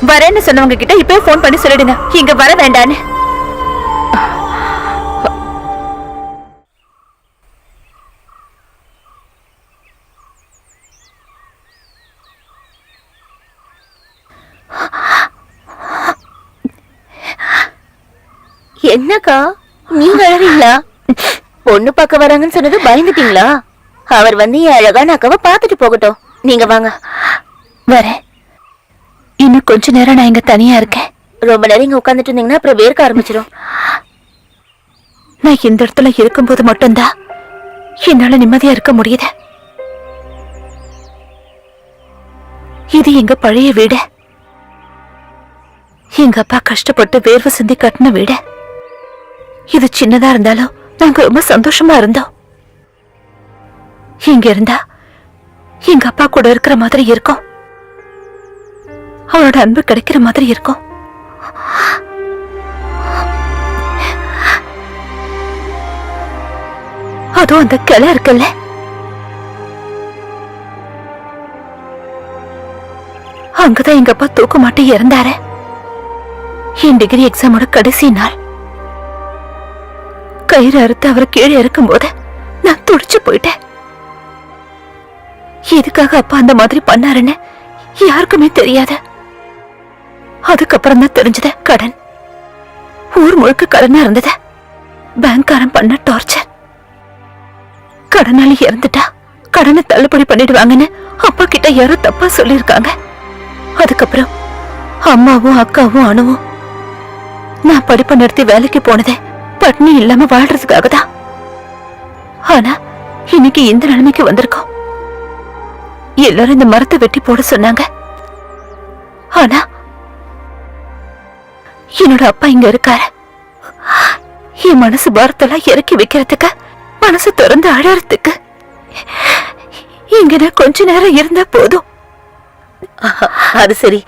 வரேன்னு சொன்னவங்க கிட்ட இப்பவே போன் பண்ணி சொல்லிடுங்க இங்க வர வேண்டான்னு. என்னக்கா நீங்க அழறீங்களா? பொண்ணு பார்க்க வராங்கன்னு சொன்னது பயந்துட்டீங்களா? அவர் வந்து என் அழகான அக்காவை பார்த்துட்டு போகட்டும். நீங்க வாங்க. வரேன். இன்னும் கொஞ்ச நேரம் நான் இங்க தனியா இருக்கேன். ரொம்ப நேரம் இங்க உட்காந்துட்டு இருந்தீங்கன்னா அப்புறம் வேர்க்க ஆரம்பிச்சிடும். நான் இந்த இடத்துல இருக்கும்போது மட்டும்தான் என்னால நிம்மதியா இருக்க முடியுது. இது எங்க பழைய வீடு. எங்க அப்பா கஷ்டப்பட்டு வேர்வை சிந்தி கட்டின வீடு. இது சின்னதா இருந்தாலும் நாங்க ரொம்ப சந்தோஷமா இருந்தோம். இங்க இருந்தா எங்க அப்பா கூட இருக்கிற மாதிரி இருக்கும். அவரோட அன்பு கிடைக்கிற மாதிரி இருக்கும். அதுவும் அந்த கிளை இருக்குல்ல, அங்கதான் எங்க அப்பா தூக்க மாட்டி இறந்தாரு. என் டிகிரி எக்ஸாமோட கடைசி நாள். கயிறு அறுத்து அவரை கீழே இறக்கும் போது நான் துடிச்சு போயிட்டேன். எதுக்காக அப்பா அந்த மாதிரி பண்ணாருன்னு யாருக்குமே தெரியாது. அதுக்கப்புறம் தான் தெரிஞ்சது கடன். ஊர் முழுக்க கடனா இருந்தது. பேங்க்காரன் பண்ண டார்ச்சர். கடனாளி இறந்துட்டா கடனை தள்ளுபடி பண்ணிடுவாங்கன்னு அப்பா கிட்ட யாரோ தப்பா சொல்லிருக்காங்க. அதுக்கப்புறம் அம்மாவும் அக்காவும் அணுவும் நான் படிப்பை நிறுத்தி வேலைக்கு போனதே பட்னி இல்லாம வாழ்றதுக்காக தான். ஆனா இன்னைக்கு இந்த நிலைமைக்கு வந்திருக்கோம். எல்லாரும் இந்த மரத்தை வெட்டி போட சொன்னாங்க. ஆனா என்னோட அப்பா இங்க இருக்காரு. என் மனசு பாரத்தெல்லாம் இறக்கி வைக்கிறதுக்கு, மனசு திறந்து அழறதுக்கு இங்க நான் கொஞ்ச நேரம் இருந்தா போதும். அது சரி,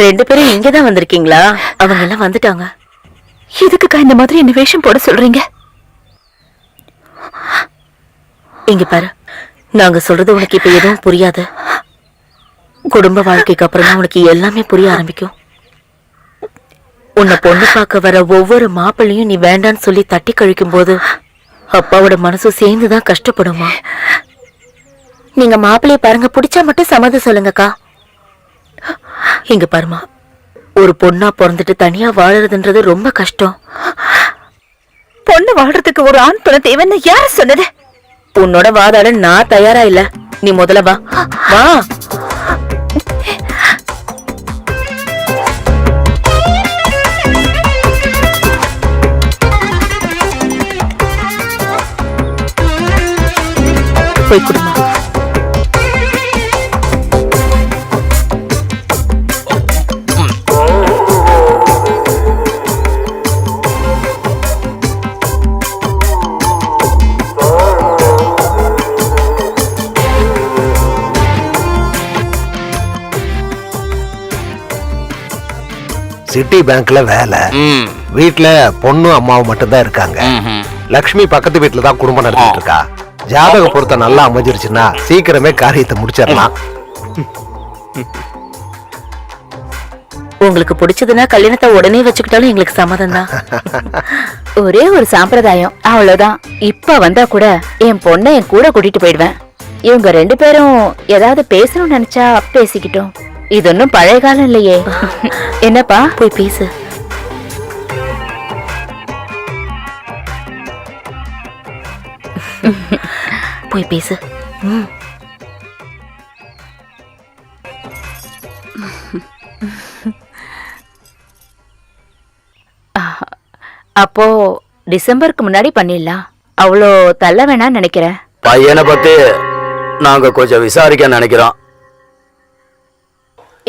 2 பேரும் இங்கதான் வந்திருக்கீங்களா? அவங்க எல்லாம் வந்துட்டாங்க. எதுக்குக்கா இந்த மாதிரி என்ன வேஷம் போட சொல்றீங்க? இங்க பாரு, நாங்க சொல்றது உனக்கு இப்ப எதுவும் புரியாது. குடும்ப வாழ்க்கைக்கு அப்புறம் தான் உனக்கு எல்லாமே புரிய ஆரம்பிக்கும். உன்னை பொண்ணு பார்க்க வர ஒவ்வொரு மாப்பிள்ளையும் நீ வேண்டான்னு சொல்லி தட்டி கழிக்கும் போது அப்பாவோட மனசு சேர்ந்துதான் கஷ்டப்படுமா. நீங்க மாப்பிள்ளைய பாருங்க, பிடிச்சா மட்டும் சம்மதம் சொல்லுங்கக்கா. இங்க பாருமா, ஒரு பொண்ணா பிறந்துட்டு தனியா வாழறதுன்றது ரொம்ப கஷ்டம். பொண்ணு வாழ்றதுக்கு ஒரு ஆண் துணை தேவைன்னு யாரு சொன்னது? உன்னோட வாதாட நான் தயாரா இல்ல. நீ முதல்ல வா வா. போய் குடுமா. சிட்டி பேங்க்ல வேலை. வீட்டுல பொண்ணு அம்மாவும் மட்டும்தான் இருக்காங்க. லக்ஷ்மி பக்கத்து வீட்டுல தான் குடும்பம் நடத்திட்டு இருக்கா. ஜாதக பொருத்தம் நல்லா அமைஞ்சிருச்சுன்னா சீக்கிரமே காரியத்தை முடிச்சிடலாம். உங்களுக்கு பிடிச்சதுன்னா கல்யாணத்தை உடனே வச்சுக்கிட்டாலும் எங்களுக்கு சம்மதம் தான். ஒரே ஒரு சாம்பிரதாயம் அவ்வளவுதான். இப்ப வந்தா கூட என் பொண்ணை என் கூட கூட்டிட்டு போயிடுவேன். இவங்க 2 பேரும் ஏதாவது பேசணும்னு நினைச்சா பேசிக்கிட்டோம். இது ஒன்னும் பழைய காலம் இல்லையே. என்னப்பா? போய் பேசு. போய் பேசு. அப்போ டிசம்பருக்கு முன்னாடி பண்ணிடலாம். அவ்வளோ தள்ள வேணாம்னு நினைக்கிறேன். பையனை பத்தி நாங்க கொஞ்சம் விசாரிக்க நினைக்கிறோம்.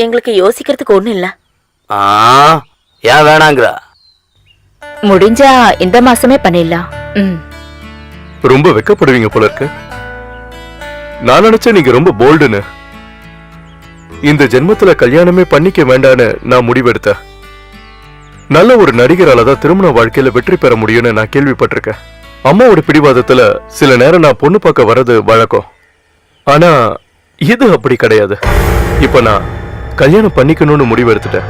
எங்களுக்கு யோசிக்கிறதுக்கு ஒண்ணும் இல்ல. ஆ, ஏன் வேணாங்கிற? முடிஞ்சா இந்த மாசமே பண்ணிடலாம். ரொம்ப வெக்கப்படுவீங்க போல இருக்கு. நான் நினைச்சேன் நீங்க ரொம்ப போல்டுன்னு. இந்த ஜென்மத்துல கல்யாணமே பண்ணிக்க வேண்டான்னு நான் முடிவெடுத்தேன். நல்ல ஒரு நடிகரால தான் திருமண வாழ்க்கையில வெற்றி பெற முடியும்னு நான் கேள்விப்பட்டிருக்கேன். அம்மாவோட பிடிவாதத்துல சில நேரம் நான் பொண்ணு பார்க்க வர்றது வழக்கம். ஆனா இது அப்படி கிடையாது. இப்ப நான் கல்யாணம் பண்ணிக்கணும்னு முடிவெடுத்துட்டேன்.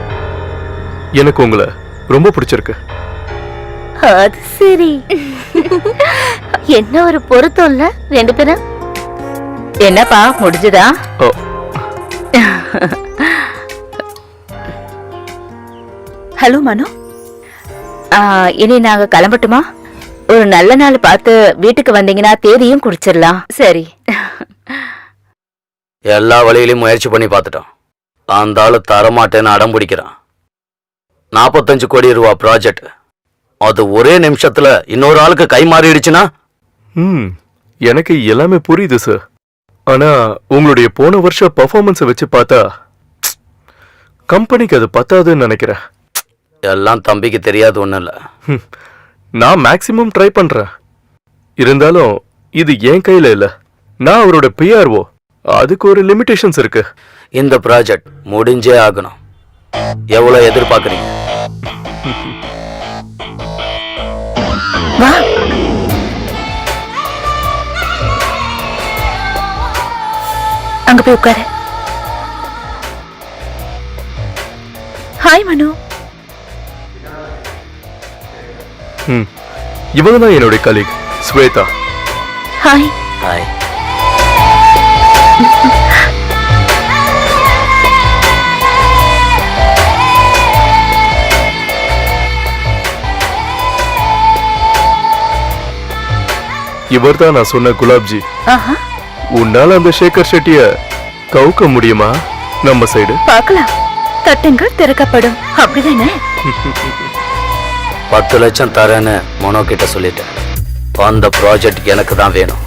எனக்கு உங்களை ரொம்ப பிடிச்சிருக்கு. அது சரி. என்ன ஒரு பொருத்தம் இல்ல 2 பேரும். என்னப்பா முடிஞ்சதா? ஓ, ஹலோ மனு. இனி நாங்க கிளம்பட்டுமா? ஒரு நல்ல நாள் பார்த்து வீட்டுக்கு வந்தீங்கன்னா தேதியும் குடிச்சிடலாம். சரி. எல்லா வழியிலையும் முயற்சி பண்ணி பார்த்துட்டோம். அந்த ஆளு தரமாட்டேன்னு அடம் பிடிக்கிறான். 45 கோடி ரூபா ப்ராஜெக்ட். அது ஒரே நிமிஷத்துல இன்னொரு ஆளுக்கு கை மாறிடுச்சுன்னா? எனக்கு எல்லாமே புரியுது சார். ஆனா உங்களுடைய போன வருஷம் பெர்ஃபார்மன்ஸை வச்சு பார்த்தா கம்பெனிக்கு அது பத்தாதுன்னு நினைக்கிறேன். எல்லாம் தம்பிக்கு தெரியாது ஒண்ணும் இல்ல. நான் மேக்சிமம் ட்ரை பண்றேன். இருந்தாலும் இது என் கையில இல்ல. நான் அவரோட பிஆர்ஓ. அதுக்கு ஒரு லிமிடேஷன்ஸ் இருக்கு. இந்த ப்ராஜெக்ட் முடிஞ்சே ஆகணும். எவ்வளவு எதிர்பார்க்கறீங்க? வா. அங்க போய் உட்காரு. ஹாய் மனு. இவங்க தான் என்னுடைய கலீக் ஸ்வேதா. ஹாய். ஹாய். இவர் தான் நான் சொன்ன குலாப்ஜி. ஆஹா. உன்னால அந்த சேகர் ஷெட்டிய கவுக்க முடியுமா? நம்ம சைடு பார்க்கலாம். தட்டுங்கள் திறக்கப்படும். அப்படிதானே? 10 லட்சம் தரேன்னு மனோ கிட்ட சொல்லிட்டேன். அந்த ப்ராஜெக்ட் எனக்கு தான் வேணும்.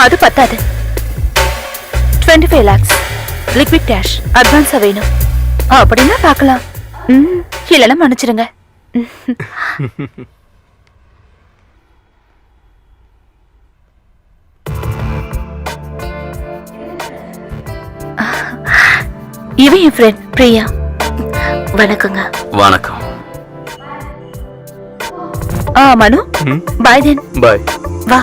அது பத்தாது. 25 lakhs லிக்விட் கேஷ் அட்வான்ஸா வேணும். அப்படின்னா பார்க்கலாம். இல்லைன்னா மன்னிச்சிருங்க. இவன் என் ஃப்ரெண்ட் பிரியா. வணக்கங்க. வணக்கம். மனு பாய் தென். பாய். வா.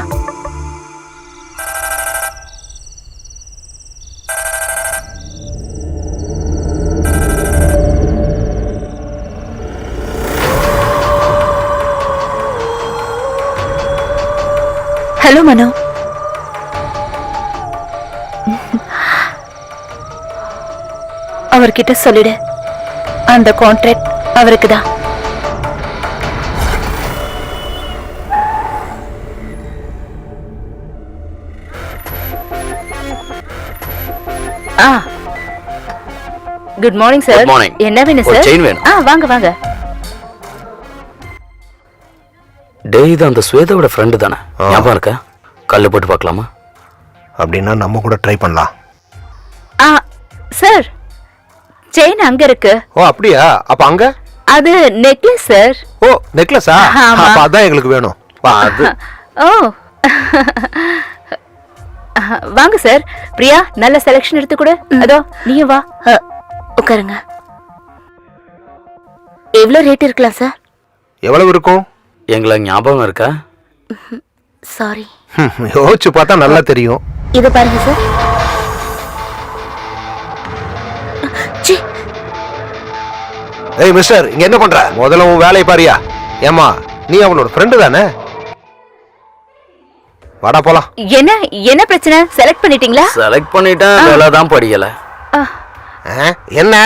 ஹலோ மனு. அவர்கிட்ட சொல்லிடு, அந்த கான்ட்ராக்ட் அவருக்கு தான். Good morning sir. Good morning. என்ன வேணும் ஒரு சார்? செயின் வேணும். வாங்க வாங்க. டேய், இது அந்த ஸ்வேதாவோட ஃப்ரெண்டு தானே? ஞாபகம் இருக்கா? கல்லு போட்டு பார்க்கலாமா? அப்படின்னா நம்ம கூட ட்ரை பண்ணலாம். சார், செயின் அங்க இருக்கு. ஓ அப்படியா? அப்ப அங்க அது நெக்லஸ் சார். ஓ நெக்லஸா? ஆமா. அப்ப அதான் எங்களுக்கு வேணும். வா. அது ஓ வாங்க சார். பிரியா, நல்ல செலக்ஷன் எடுத்து கொடு. அதோ நீயும் வா. உட்காருங்க. எவ்வளவு ரேட் இருக்கலாம் சார்? எவ்வளவு இருக்கும்? எங்களை ஞாபகம் இருக்கா? சாரி. யோசிச்சு பார்த்தா நல்லா தெரியும். இது பாருங்க சார். ச்சீ. ஏய் மிஸ்டர், இங்க என்ன பண்ற? முதல்ல உன் வேலையை பாரியா. ஏமா, நீ அவனோட ஃப்ரெண்டு தானே? வாடா போலாம். என்ன பிரச்சனை? செலக்ட் பண்ணிட்டீங்களா? செலக்ட் பண்ணிட்டேன், நல்லா தான் படிக்கல. என்ன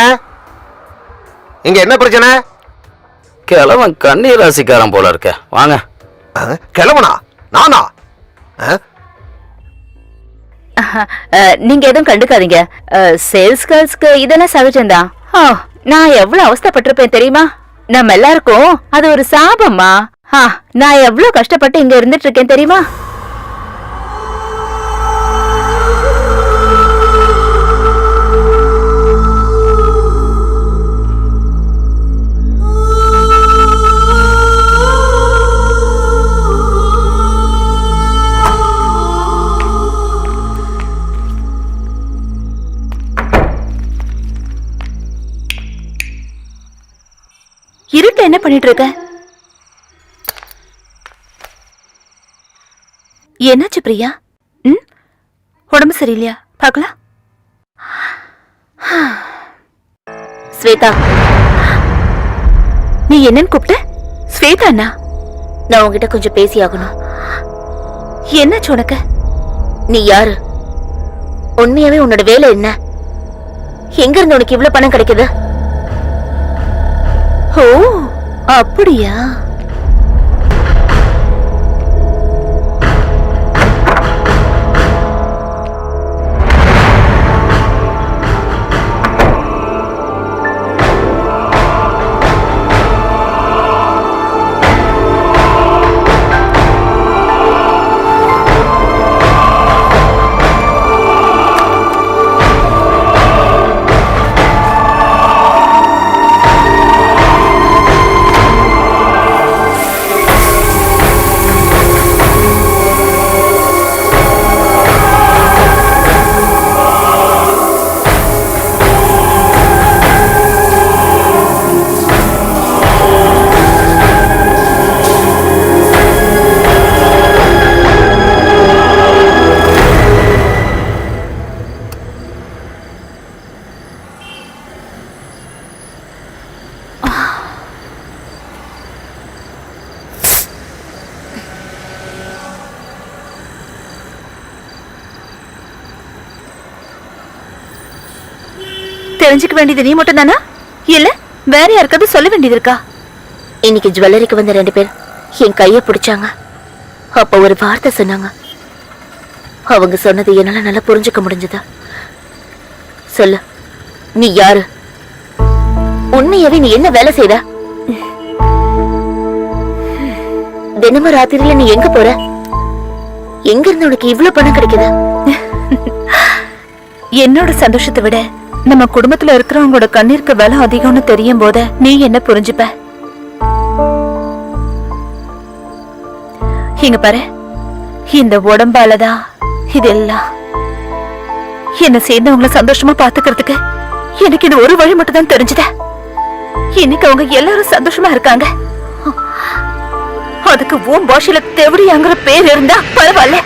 இங்க என்ன பிரச்சனை? கிழவன் கன்னி ராசிக்காரன் போல இருக்க. வாங்க. கிழவனா? நானா? நீங்க எதுவும் கண்டுக்காதீங்க. சேல்ஸ் கேர்ள்ஸ்க்கு இதெல்லாம் சகஜம்தான். நான் எவ்வளவு அவஸ்தைப்பட்டிருப்பேன் தெரியுமா? நம்ம எல்லாருக்கும் அது ஒரு சாபம்மா. நான் எவ்வளவு கஷ்டப்பட்டு இங்க இருந்துட்டு இருக்கேன் தெரியுமா? இருட்டுல என்ன பண்ணிட்டு இருக்க? என்னாச்சு பிரியா? உடம்பு சரியில்லையா? பார்க்கலாம். ஸ்வேதா, நீ என்னன்னு கூப்பிட்ட? ஸ்வேதா அண்ணா? நான் உன்கிட்ட கொஞ்சம் பேசி ஆகணும். என்னாச்சு உனக்கு? நீ யாரு? உண்மையாவே உன்னோட வேலை என்ன? எங்க இருந்து உனக்கு இவ்வளவு பணம் கிடைக்குது? ஓ, அப்படியா? தெரிஞ்சுக்க வேண்டியது நீ மட்டும் தானா? இல்ல வேற யாருக்காவது சொல்ல வேண்டியது இருக்கா? இன்னைக்கு ஜுவல்லரிக்கு வந்த 2 பேர் என் கைய பிடிச்சாங்க. அப்ப ஒரு வார்த்தை சொன்னாங்க. அவங்க சொன்னது என்னால நல்லா புரிஞ்சுக்க முடிஞ்சதா? சொல்லு, நீ யாரு? உண்மையாவே நீ என்ன வேலை செய்ற? தினமும் ராத்திரியில நீ எங்க போற? எங்க இருந்து உனக்கு இவ்வளவு பணம் கிடைக்குது? என்னோட சந்தோஷத்தை விட நம்ம குடும்பத்துல இருக்கிறவங்களோட கண்ணீருக்கு விலை அதிகம்னு தெரியும் போது நீ என்ன புரிஞ்சுப்ப? இங்க பாரு, இந்த உடம்பாலதான் இதெல்லாம். என்ன சேர்ந்தவங்களை சந்தோஷமா பாத்துக்கிறதுக்கு எனக்கு இது ஒரு வழி மட்டும் தான் தெரிஞ்சது. இன்னைக்கு அவங்க எல்லாரும் சந்தோஷமா இருக்காங்க. அதுக்கு உன் பாஷையில தெவடியாங்கிற பேர் இருந்தா பரவாயில்ல.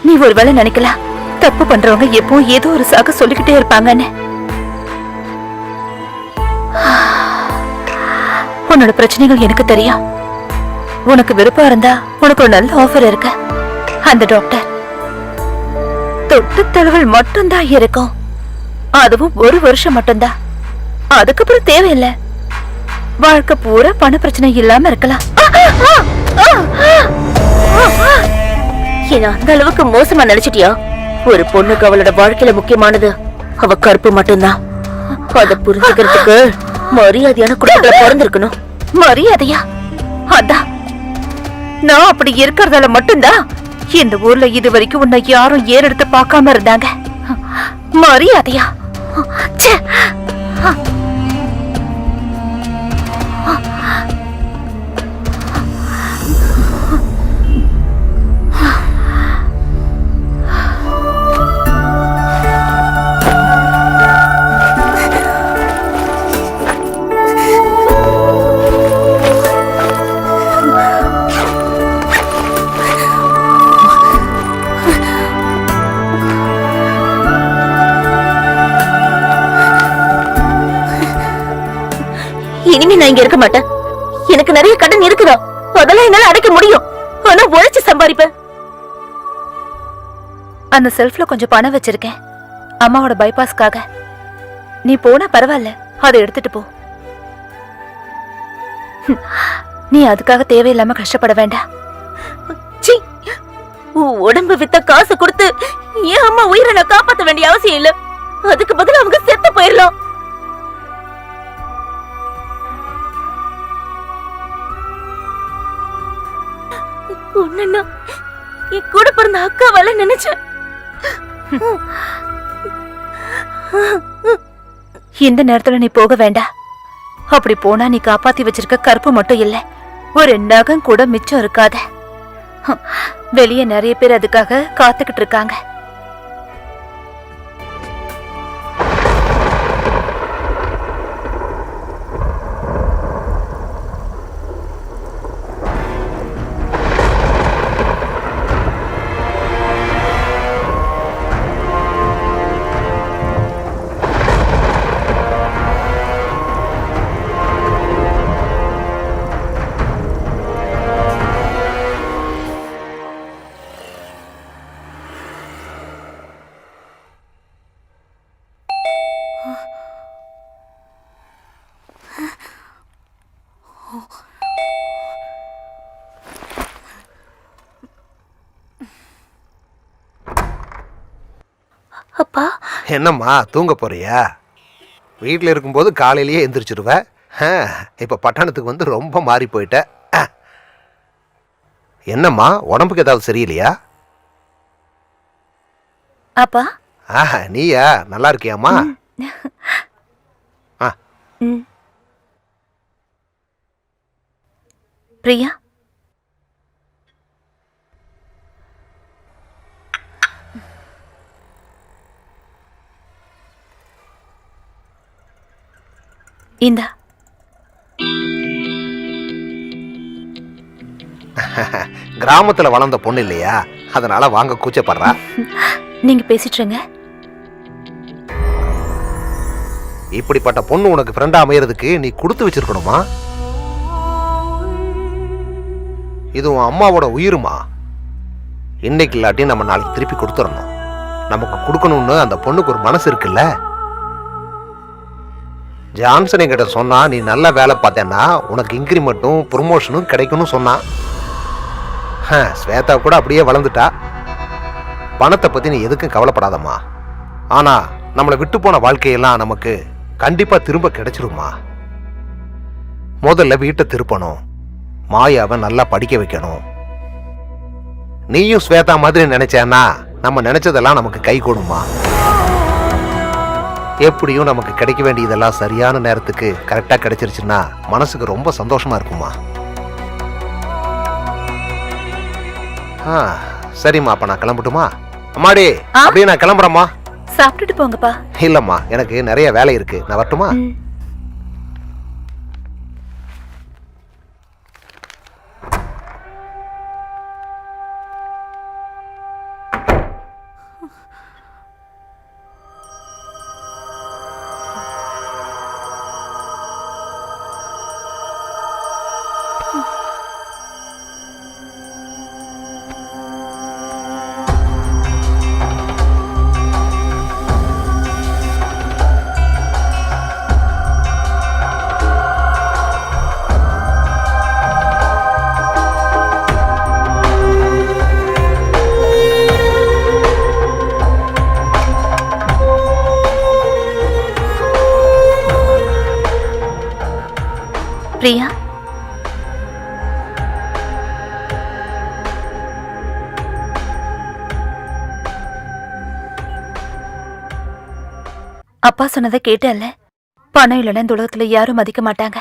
நீ ஒருவேளை நினைக்கலாம் தப்பு பண்றவங்க எப்போ ஏதோ ஒரு சாக சொல்லிக்கிட்டே இருப்பாங்கன்னு. உன்னோட பிரச்சனைகள் எனக்கு தெரியும். உனக்கு விருப்பம் இருந்தா உனக்கு ஒரு நல்ல ஆஃபர் இருக்கு. அந்த டாக்டர் தொட்டு தழுவல் மட்டும்தான் இருக்கும். அதுவும் 1 வருஷம் மட்டும்தான். அதுக்கப்புறம் தேவையில்லை. வாழ்க்கை பூரா பண பிரச்சனை இல்லாம இருக்கலாம். என்ன அந்த அளவுக்கு மோசமா நினைச்சிட்டியா? ஒரு பொண்ணுக்கு அவளோட வாழ்க்கையில முக்கியமானது அவ கருப்பு மட்டும்தான். அத புரிஞ்சுக்கிறதுக்கு மரியாதையான குடும்பத்துல பிறந்திருக்கணும். மரியாதையா? அதான் நான் அப்படி இருக்கிறதால மட்டும்தான் இந்த ஊர்ல இது வரைக்கும் உன்னை யாரும் ஏறெடுத்து பார்க்காம இருந்தாங்க. மரியாதையா? ச்சே. இனிமே நான் இங்க இருக்க மாட்டேன். எனக்கு நிறைய கடன் இருக்குதா, அதெல்லாம் என்னால அடைக்க முடியும். ஆனா உழைச்சு சம்பாதிப்பேன். அந்த செல்ஃப்ல கொஞ்சம் பணம் வச்சிருக்கேன், அம்மாவோட பைபாஸ்க்காக. நீ போனா பரவாயில்ல, அதை எடுத்துட்டு போ. நீ அதுக்காக தேவையில்லாம கஷ்டப்பட வேண்டாம். சீ, உடம்பு வித்த காசு கொடுத்து என் அம்மா உயிரை நான் காப்பாத்த வேண்டிய அவசியம் இல்ல. அதுக்கு பதிலா அவங்க செத்து போயிடலாம். உன்ன என் கூட பிறந்த அக்காவால நினைச்சேன். இந்த நேரத்துல நீ போக வேண்டாம். அப்படி போனா நீ காப்பாத்தி வச்சிருக்க கருப்பு மட்டும் இல்ல, ஒரு நகம் கூட மிச்சம் இருக்காத. வெளியே நிறைய பேர் அதுக்காக காத்துக்கிட்டு இருக்காங்க. அப்பா, என்னம்மா தூங்க போறியா? வீட்டில் இருக்கும்போது காலையிலேயே எந்திரிச்சிருவ. இப்போ பட்டணத்துக்கு வந்து ரொம்ப மாறி போயிட்ட. என்னம்மா உடம்புக்கு ஏதாவது சரியில்லையா? அப்பா, நீயா? நல்லா இருக்கியாம்மா? பிரியா, இந்தா. கிராமத்துல வளர்ந்த பொண்ணு இல்லையா, அதனால வாங்க கூச்சப்படுறா. நீங்க பேசிட்டுருங்க. இப்படிப்பட்ட பொண்ணு உனக்கு ஃப்ரெண்டா அமையறதுக்கு நீ கொடுத்து வச்சிருக்கணுமா? இது உன் அம்மாவோட உயிருமா. இன்னைக்கு இல்லாட்டி நம்ம நாளைக்கு திருப்பி கொடுத்துடணும். நமக்கு கொடுக்கணும்னு அந்த பொண்ணுக்கு ஒரு மனசு இருக்குல்ல. ஜான்சன் கிட்ட சொன்னா, நீ நல்லா வேலை பார்த்தேன்னா உனக்கு இன்க்ரிமெண்ட்டும் ப்ரொமோஷனும் கிடைக்கும்னு சொன்னான். ஸ்வேதா கூட அப்படியே வளர்ந்துட்டா. பணத்தை பத்தி நீ எதுக்கும் கவலைப்படாதம்மா. ஆனா நம்மளை விட்டு போன வாழ்க்கையெல்லாம் நமக்கு கண்டிப்பா திரும்ப கிடைச்சிருமா. முதல்ல வீட்டை திருப்பணும், மாயாவை நல்லா படிக்க வைக்கணும். நீயும் ஸ்வேதா மாதிரி நினைச்சேன்னா நம்ம நினைச்சதெல்லாம் நமக்கு கை கொடுமா. எப்படியும் நமக்கு கிடைக்க வேண்டியதெல்லாம் சரியான நேரத்துக்கு கரெக்டா கிடைச்சிருச்சுன்னா மனசுக்கு ரொம்ப சந்தோஷமா இருக்குமா. சரிம்மா, அப்ப நான் கிளம்பட்டுமா? அம்மாடி, அப்படியே நான் கிளம்புறேம்மா. சாப்பிட்டுட்டு போங்கப்பா. இல்லம்மா, எனக்கு நிறைய வேலை இருக்கு, நான் வரட்டுமா? பிரியா, அப்பா சொன்னதை கேட்டல்ல, பணம் இல்லைன்னா இந்த உலகத்துல யாரும் மதிக்க மாட்டாங்க,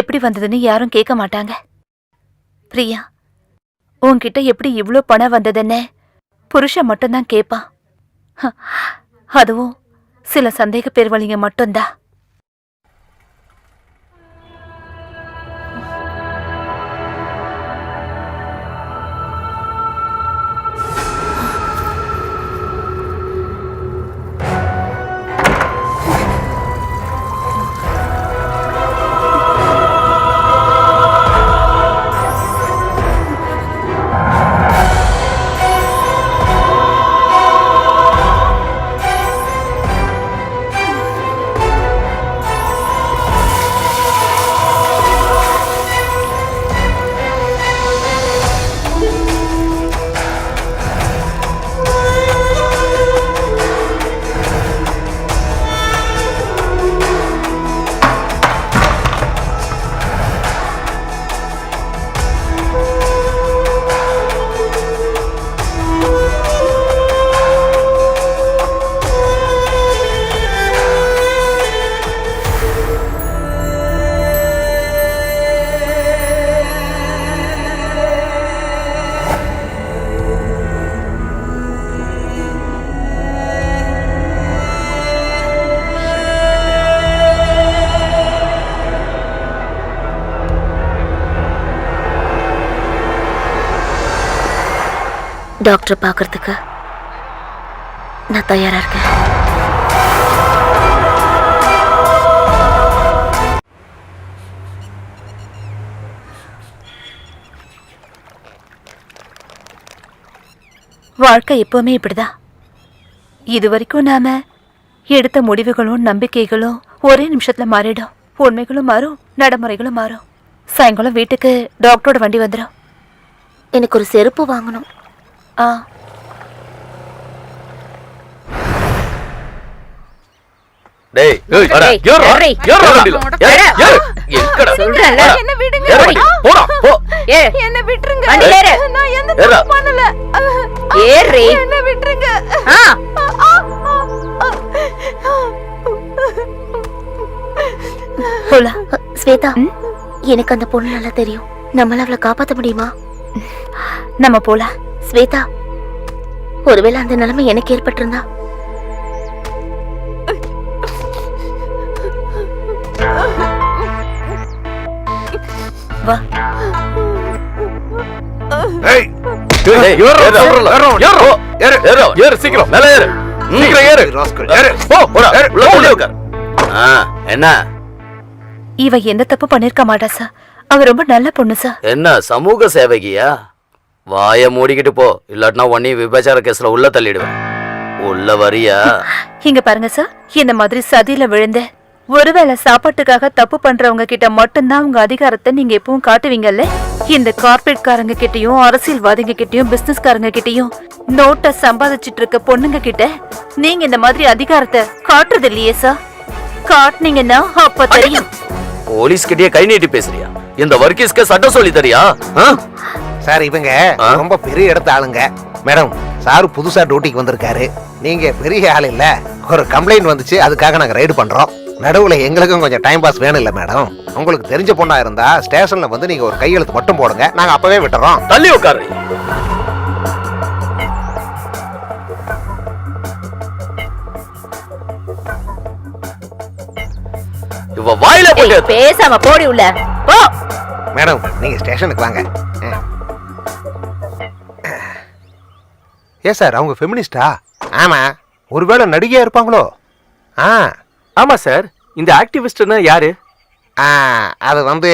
எப்படி வந்ததுன்னு யாரும் கேட்க மாட்டாங்க. பிரியா, உன்கிட்ட எப்படி இவ்ளோ பணம் வந்ததுன்னு புருஷன் மட்டும்தான் கேட்பான். அதுவும் சில சந்தேக பேர்வழிங்க மட்டும்தான். டாக்டர் பார்க்கறதுக்கு நான் தயாரா இருக்கேன். வாழ்க்கை எப்பவுமே இப்படிதான். இதுவரைக்கும் நாம எடுத்த முடிவுகளும் நம்பிக்கைகளும் ஒரே நிமிஷத்துல மாறிடும். உண்மைகளும் மாறும், நடைமுறைகளும் மாறும். சாயங்காலம் வீட்டுக்கு டாக்டரோட வண்டி வந்துடும். எனக்கு ஒரு செருப்பு வாங்கணும். ஆ, டேய் ஏய், அட, டேய், ஏறுடா, ஏறி. ஏறுடா வண்டியில. ஏறு, ஏறு. எங்கடா? சொல்றேன்ல. ஏறு. என்ன விடுங்க. ஏறு வண்டி. போடா, போ. ஏறு. என்ன விட்டுருங்க. வண்டி ஏறு. நான் எந்த ஏறுடா. தப்பும் பண்ணல. ஏறி. என்ன விட்டுருங்க. ஆ, போலாம். ஸ்வேதா, எனக்கு அந்த பொண்ணு நல்லா தெரியும். நம்மளால அவளை காப்பாற்ற முடியுமா? நம்ம போலாம். ஸ்வேதா, ஒருவேளை அந்த நிலைமை எனக்கு ஏற்பட்டிருந்தா? வா. ஏய், ஏய், ஏறு, ஏறு, சொல்றல. ஏறு, போ. ஏறு, ஏறு. ஏறு, சீக்கிரம். மேல ஏறு. சீக்கிரம் ஏறு. ராஸ்கல். ஏறு. போ, போடா. ஏறு. உள்ள கொண்டு உட்கார். என்ன இவ எந்த தப்பு பண்ணிருக்க மாட்டா சார். அவ ரொம்ப நல்ல பொண்ணு சார். என்ன சமூக சேவகியா? வாய மூடிக்கிட்டு போ, இல்லாட்டினா உன்னை விபச்சார கேஸ்ல உள்ள தள்ளிடுவேன். உள்ள வரியா? இங்க பாருங்க சார், இந்த மாதிரி சதியில விழுந்த ஒருவேளை சாப்பாட்டுக்காக தப்பு பண்றவங்க கிட்ட மட்டும்தான் உங்க அதிகாரத்தை நீங்க எப்பவும் காட்டுவீங்கல்ல. இந்த கார்பரேட்காரங்க கிட்டயும், அரசியல்வாதிங்க கிட்டயும், பிசினஸ்காரங்க கிட்டயும் நோட்டை சம்பாதிச்சிட்டு இருக்க பொண்ணுங்க கிட்ட நீங்க இந்த மாதிரி அதிகாரத்தை காட்டுறது இல்லையே சார். காட்டுனீங்கன்னா அப்ப தெரியும். போலீஸ் கிட்டயே கை நீட்டி பேசுறியா? இந்த வர்க்கீஸ்க்கு சட்டம் சொல்லி தரியா? சார் இவங்க ரொம்ப பெரிய இடத்து ஆளுங்க. மேடம், சார் புதுசா டியூட்டிக்கு வந்திருக்காரு. நீங்க பெரிய ஆள் இல்ல. ஒரு கம்ப்ளைண்ட் வந்துச்சு, அதுக்காக நாங்க ரைடு பண்றோம். நடுவுல எங்களுக்கும் கொஞ்சம் டைம் பாஸ் வேணும் இல்ல மேடம்? உங்களுக்கு தெரிஞ்ச பொண்ணா இருந்தா ஸ்டேஷன்ல வந்து நீங்க ஒரு கையெழுத்து மட்டும் போடுங்க, நாங்க அப்பவே விட்டுறோம். தள்ளி உட்காரு. இவ வாயில ஏய், போட்டு பேசாம போடி உள்ள போ. மேடம், நீங்க ஸ்டேஷனுக்கு வாங்க. ஏ சார், அவங்க ஃபெமினிஸ்டா? ஆமா. ஒருவேளை நடிகையா இருப்பாங்களோ? ஆமா சார். இந்த ஆக்டிவிஸ்ட்னா யாரு? அது வந்து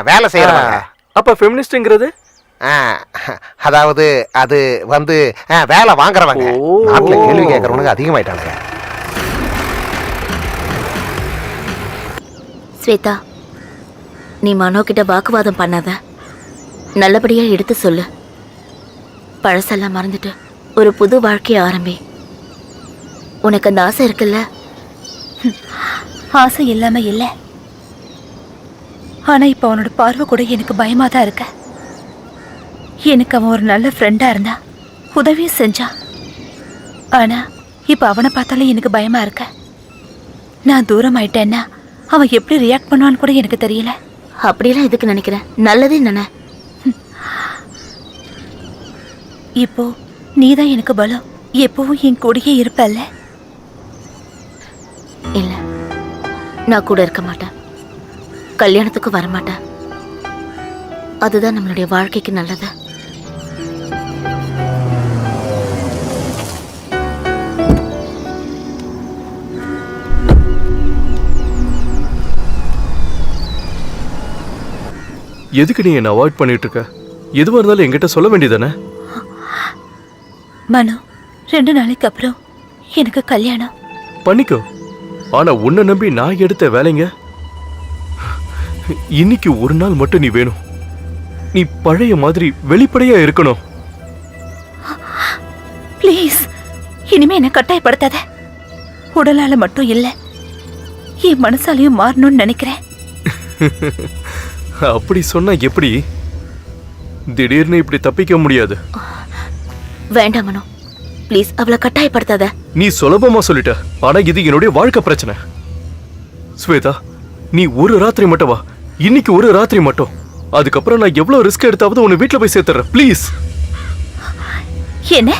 வேலை செய்யறவங்க. அப்ப ஃபெமினிஸ்ட்ங்கிறது? அதாவது அது வந்து வேலை வாங்குறவங்க. ஓ. நாட்டுல கேள்வி கேட்கறவனுங்க அதிகமாயிட்டானுங்க. ஸ்வேதா, நீ மனோ கிட்ட வாக்குவாதம் பண்ணாத. நல்லபடியா எடுத்து சொல்லு. பழசெல்லாம் மறந்துட்டு ஒரு புது வாழ்க்கைய ஆரம்பி. உனக்கு அந்த ஆசை இருக்குல்ல? ஆசை இல்லாம இல்ல. ஆனா இப்ப அவனோட பார்வை கூட எனக்கு பயமா தான் இருக்க. எனக்கு அவன் ஒரு நல்ல ஃப்ரெண்டா இருந்தா உதவியும் செஞ்சான். ஆனா இப்ப அவனை பார்த்தாலே எனக்கு பயமா இருக்க. நான் தூரம் ஆயிட்டேன்னா அவன் எப்படி ரியாக்ட் பண்ணுவான்னு கூட எனக்கு தெரியல. அப்படியெல்லாம் எதுக்கு நினைக்கிறேன்? நல்லதே நினை. இப்போ நீதான் எனக்கு பலம். எப்பவும் என் கூடயே இருப்பல்ல? இல்ல, நான் கூட இருக்க மாட்டேன். கல்யாணத்துக்கு வர மாட்டேன். அதுதான் நம்மளுடைய வாழ்க்கைக்கு நல்லது. எதுக்கு நீ என்ன அவாய்ட் பண்ணிட்டு இருக்க? எதுவா இருந்தாலும் என்கிட்ட சொல்ல வேண்டியதானே? மனு, 2 நாளைக்கு அப்புறம் எனக்கு கல்யாணம். பண்ணிக்கோ. ஆனா உன்னை நம்பி நான் எடுத்த வேலைங்க. இன்னைக்கு ஒரு நாள் மட்டும் நீ வேணும். நீ பழைய மாதிரி வெளிப்படையா இருக்கணும். ப்ளீஸ், இனிமே என்ன கட்டாயப்படுத்தாத. உடலால மட்டும் இல்ல, என் மனசாலையும் மாறணும்னு நினைக்கிறேன். அப்படி சொன்னா எப்படி? திடீர்னு இப்படி தப்பிக்க முடியாது. வேண்டாம் மனோ, ப்ளீஸ் அவளை கட்டாயப்படுத்தாத. நீ சுலபமா சொல்லிட்ட. ஆனா இது என்னுடைய வாழ்க்கை பிரச்சனை. ஸ்வேதா, நீ ஒரு ராத்திரி மட்டும் வா. இன்னைக்கு ஒரு ராத்திரி மட்டும். அதுக்கப்புறம் நான் எவ்வளவு ரிஸ்க் எடுத்தாவது உன்னை வீட்டுல போய் சேர்த்துறேன். ப்ளீஸ். என்ன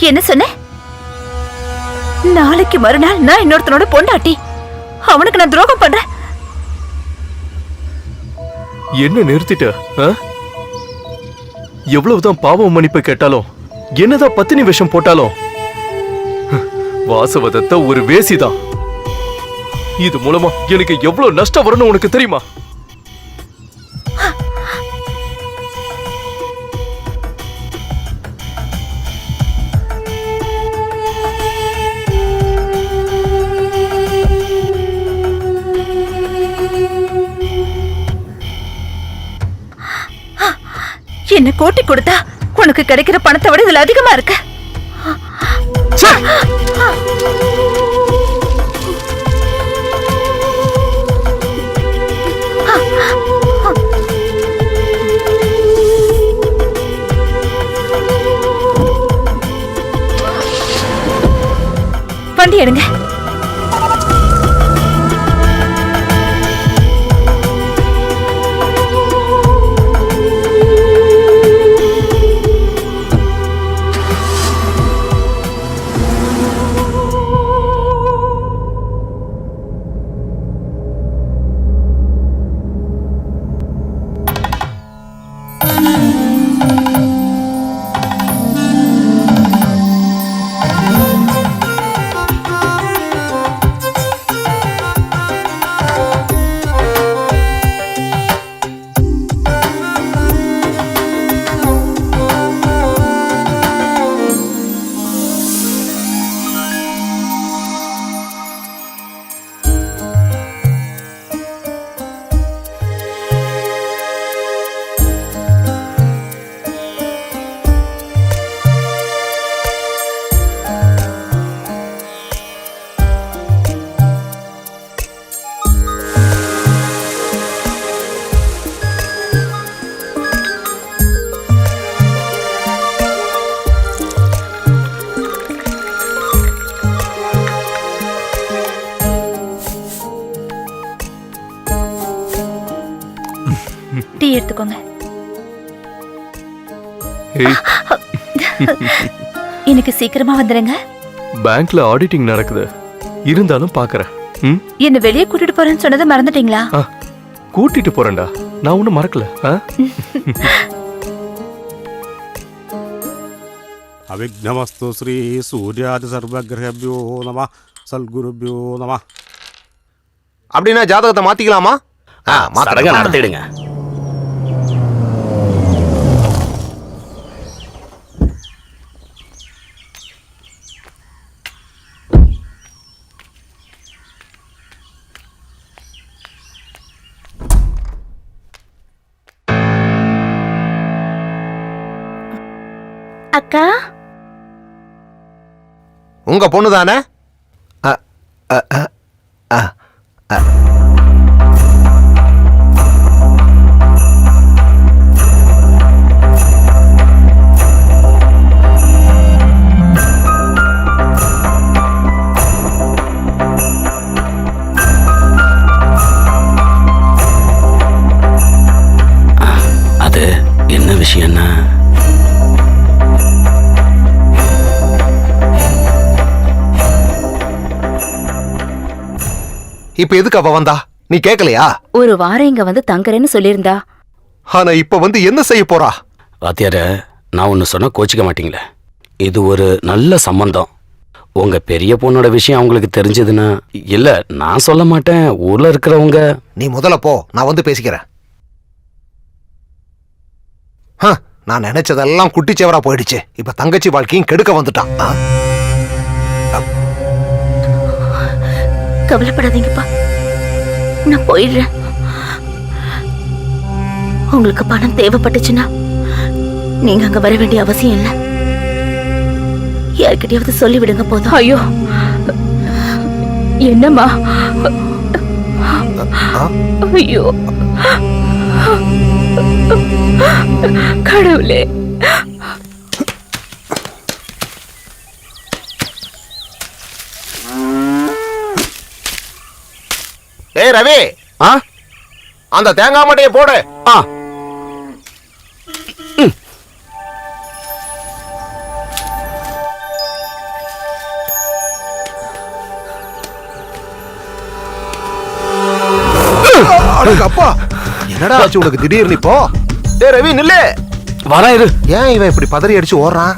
என்ன சொன்ன? நாளைக்கு மறுநாள் நான் இன்னொருத்தனோட பொண்டாட்டி. அவனுக்கு நான் துரோகம் பண்றேன்? என்ன நிறுத்திட்ட? எவ்வளவுதான் பாவம் மன்னிப்பு கேட்டாலும், என்னதான் பத்தினி விஷம் போட்டாலும், வாசவதத்த ஒரு வேசிதான். இது மூலமா எனக்கு எவ்வளவு நஷ்டம் வரும்னு உனக்கு தெரியுமா? என்ன கோட்டி கொடுத்தா உனக்கு கிடைக்கிற பணத்தை விட இதுல அதிகமா இருக்கு. வண்டி எடுங்க. டீ எடுத்துக்கோங்க. எனக்கு சீக்கிரமா வந்துருங்க. பேங்க்ல ஆடிட்டிங் நடக்குது. இருந்தாலும் பாக்குறேன். என்ன வெளியே கூட்டிட்டு போறேன்னு சொன்னதை மறந்துட்டீங்களா? கூட்டிட்டு போறேன்டா. நான் ஒன்னும் மறக்கல. அவிக்னமஸ்து ஸ்ரீ சூர்யாதி சர்வகிரகபியோ நம சல்குருபியோ நம. அப்படின்னா ஜாதகத்தை மாத்திக்கலாமா? சடங்க நடத்திடுங்க. அக்கா, உங்க பொண்ணு தானே? இப்ப எதுக்கு அவ வந்தா? நீ கேக்கலையா? ஒரு வாரம் இங்க வந்து தங்குறேன்னு சொல்லியிருந்தா. ஆனா இப்ப வந்து என்ன செய்ய போறா? வாத்தியார, நான் ஒன்று சொன்னா கோச்சிக்க மாட்டீங்களே. இது ஒரு நல்ல சம்பந்தம். உங்க பெரிய பொண்ணோட விஷயம் அவங்களுக்கு தெரிஞ்சதுன்னா, இல்ல நான் சொல்ல மாட்டேன், ஊர்ல இருக்கிறவங்க. நீ முதல்ல போ, நான் வந்து பேசிக்கிறேன். நான் நினைச்சதெல்லாம் குட்டிச்சவரா போயிடுச்சு. இப்ப தங்கச்சி வாழ்க்கையும் கெடுக்க வந்துட்டான். கவலைப்படாதீங்கப்பா, நான் போயிடுறேன். உங்களுக்கு பணம் தேவைப்பட்டுச்சுன்னா நீங்க அங்க வர வேண்டிய அவசியம் இல்லை. யார்கிட்டயாவது சொல்லி விடுங்க போதும். ஐயோ, என்னம்மா? ஐயோ கடவுளே. டேய் ரவி, அந்த தேங்காய் மட்டையை போடு. அப்பா, என்னடா ஆச்சு உனக்கு திடீர்னு இப்போ? டேய் ரவி நில்லு. வரேன் இரு. ஏன் இவன் இப்படி பதறி அடிச்சு ஓடுறான்?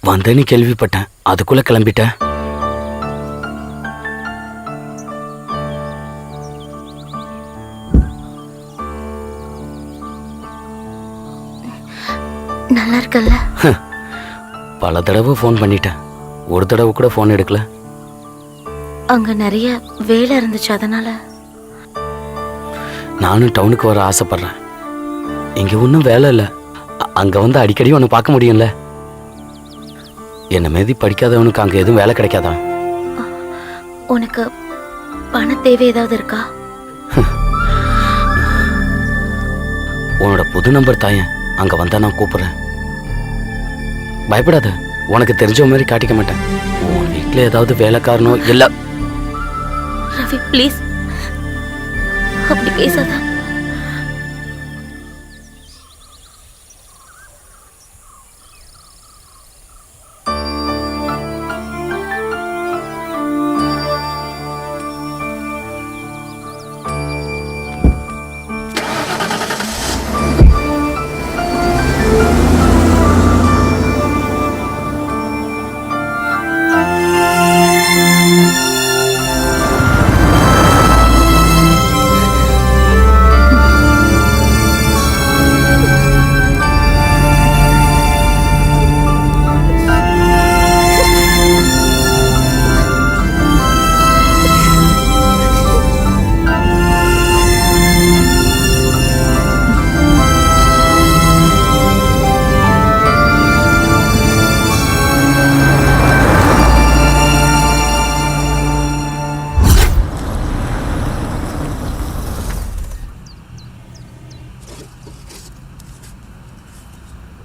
வந்தேன்னு கேள்விப்பட்டேன், அதுக்குள்ள கிளம்பிட்டேன். நல்லா இருக்கல்ல? பல தடவை ஃபோன் பண்ணிட்டேன், ஒரு தடவை கூட ஃபோன் எடுக்கல. அங்க நிறைய வேலை இருந்துச்சு, அதனால. நானும் டவுனுக்கு வர ஆசைப்படுறேன். இங்க ஒன்றும் வேலை இல்லை. அங்க வந்து அடிக்கடி ஒன்று பார்க்க முடியும்ல. என்ன மீதி படிக்காதவனுக்கு அங்க எதுவும் வேலை கிடைக்காதா? உனக்கு பண தேவை ஏதாவது இருக்கா? உன்னோட புது நம்பர் தாயேன், அங்க வந்தா நான் கூப்பிடுறேன். பயப்படாத, உனக்கு தெரிஞ்ச மாதிரி காட்டிக்க மாட்டேன். உன் வீட்டுல ஏதாவது வேலைக்காரனோ இல்ல. ரவி ப்ளீஸ், அப்படி பேசாத.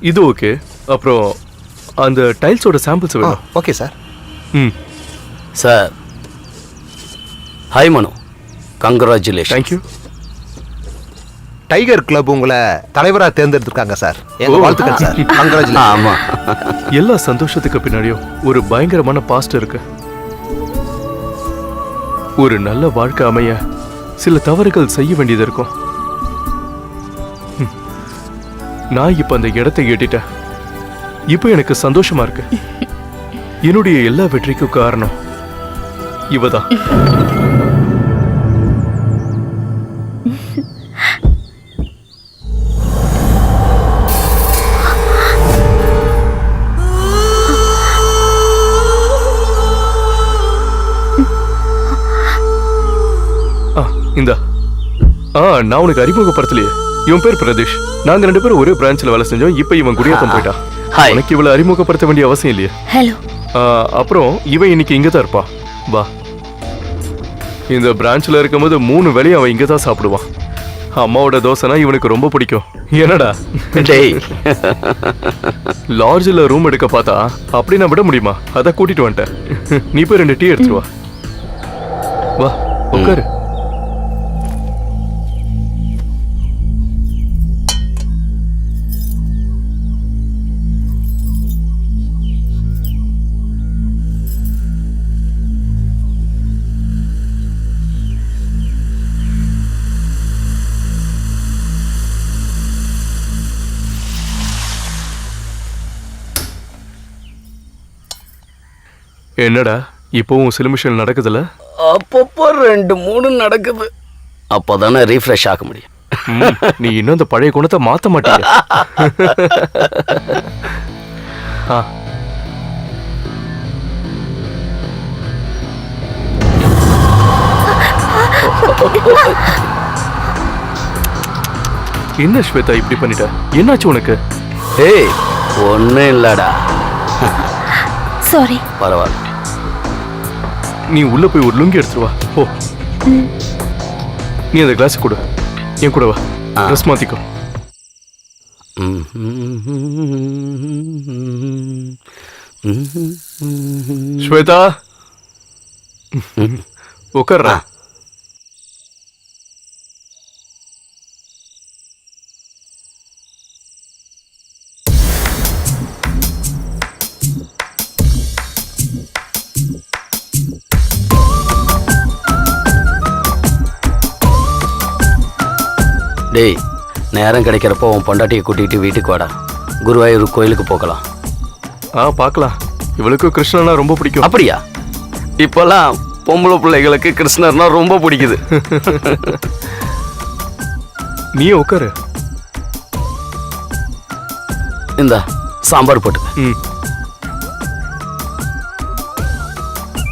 இது ஓகே. அப்புறம் அந்த டைல்ஸோட சாம்பிள்ஸ் வேணும். Okay sir. சார், ஹாய் மனு, கங்க்ராச்சுலேஷன். தேங்க்யூ. டைகர் கிளப் உங்களை தலைவரா தேர்ந்தெடுத்திருக்காங்க சார். எங்க வாழ்த்துக்கள் சார். கங்க்ராச்சுலேஷன். ஆமா, எல்லா சந்தோஷத்துக்கு பின்னாடியும் ஒரு பயங்கரமான பாஸ்ட் இருக்கு. ஒரு நல்ல வாழ்க்கை அமைய சில தவறுகள் செய்ய வேண்டியது இருக்கும். நான் இப்ப அந்த இடத்தை ஏட்டிட்டேன். இப்ப எனக்கு சந்தோஷமா இருக்கு. என்னுடைய எல்லா வெற்றிக்கும் காரணம் இவதான். இந்தா. நான் உனக்கு அறிமுகப்படுத்தலையே. இவன் பேர் பிரதீஷ். நாங்க 2 பேரும் ஒரே பிரான்ச்ல வேலை செஞ்சோம். இப்ப இவன் குடியாத்தம் போயிட்டான். ஹாய். உனக்கு இவளை அறிமுகப்படுத்த வேண்டிய அவசியம் இல்லையே. ஹலோ. அப்புறம் இவன் இன்னைக்கு இங்க தான் இருப்பா. வா. இந்த பிரான்ச்ல இருக்கும்போது 3 வேளையும் அவன் இங்க தான் சாப்பிடுவான். அம்மாவோட தோசைனா இவனுக்கு ரொம்ப பிடிக்கும். என்னடா டேய், லாட்ஜில் ரூம் எடுக்க பார்த்தா அப்படி நான் விட முடியுமா? அதான் கூட்டிட்டு வந்துட்டேன். நீ போய் 2 டீ எடுத்துட்டு வா. வா உட்காரு. என்னடா இப்போவும் சிலிமிஷன் நடக்குதுல்ல? அப்பப்போ 2-3 நடக்குது. அப்போதானே ரீஃப்ரெஷ் ஆக முடியும். நீ இன்னும் அந்த பழைய குணத்தை மாத்த மாட்டீங்க. என்ன ஸ்வேதா இப்படி பண்ணிட்ட? என்னாச்சு உனக்கு? ஏய், ஒன்றும் இல்லடா. சாரி. பரவாயில்ல. நீ உள்ள போய் ஒரு லுங்கி எடுத்துட்டு வா. போ. நீ அந்த கிளாஸ் கொடு. என் கூட வா. ட்ரெஸ் மாத்திக்கோ. ஸ்வேதா உட்கார்றா. டேய், நேரம் கிடைக்கிறப்போ உன் பொண்டாட்டியை கூட்டிகிட்டு வீட்டுக்கு வாடா. குருவாயூர் கோயிலுக்கு போகலாம். பார்க்கலாம். இவளுக்கு கிருஷ்ணனா ரொம்ப பிடிக்கும். அப்படியா? இப்போல்லாம் பொம்பளை பிள்ளைகளுக்கு கிருஷ்ணர்னா ரொம்ப பிடிக்குது. நீ உட்காரு. இந்த சாம்பார் போட்டு.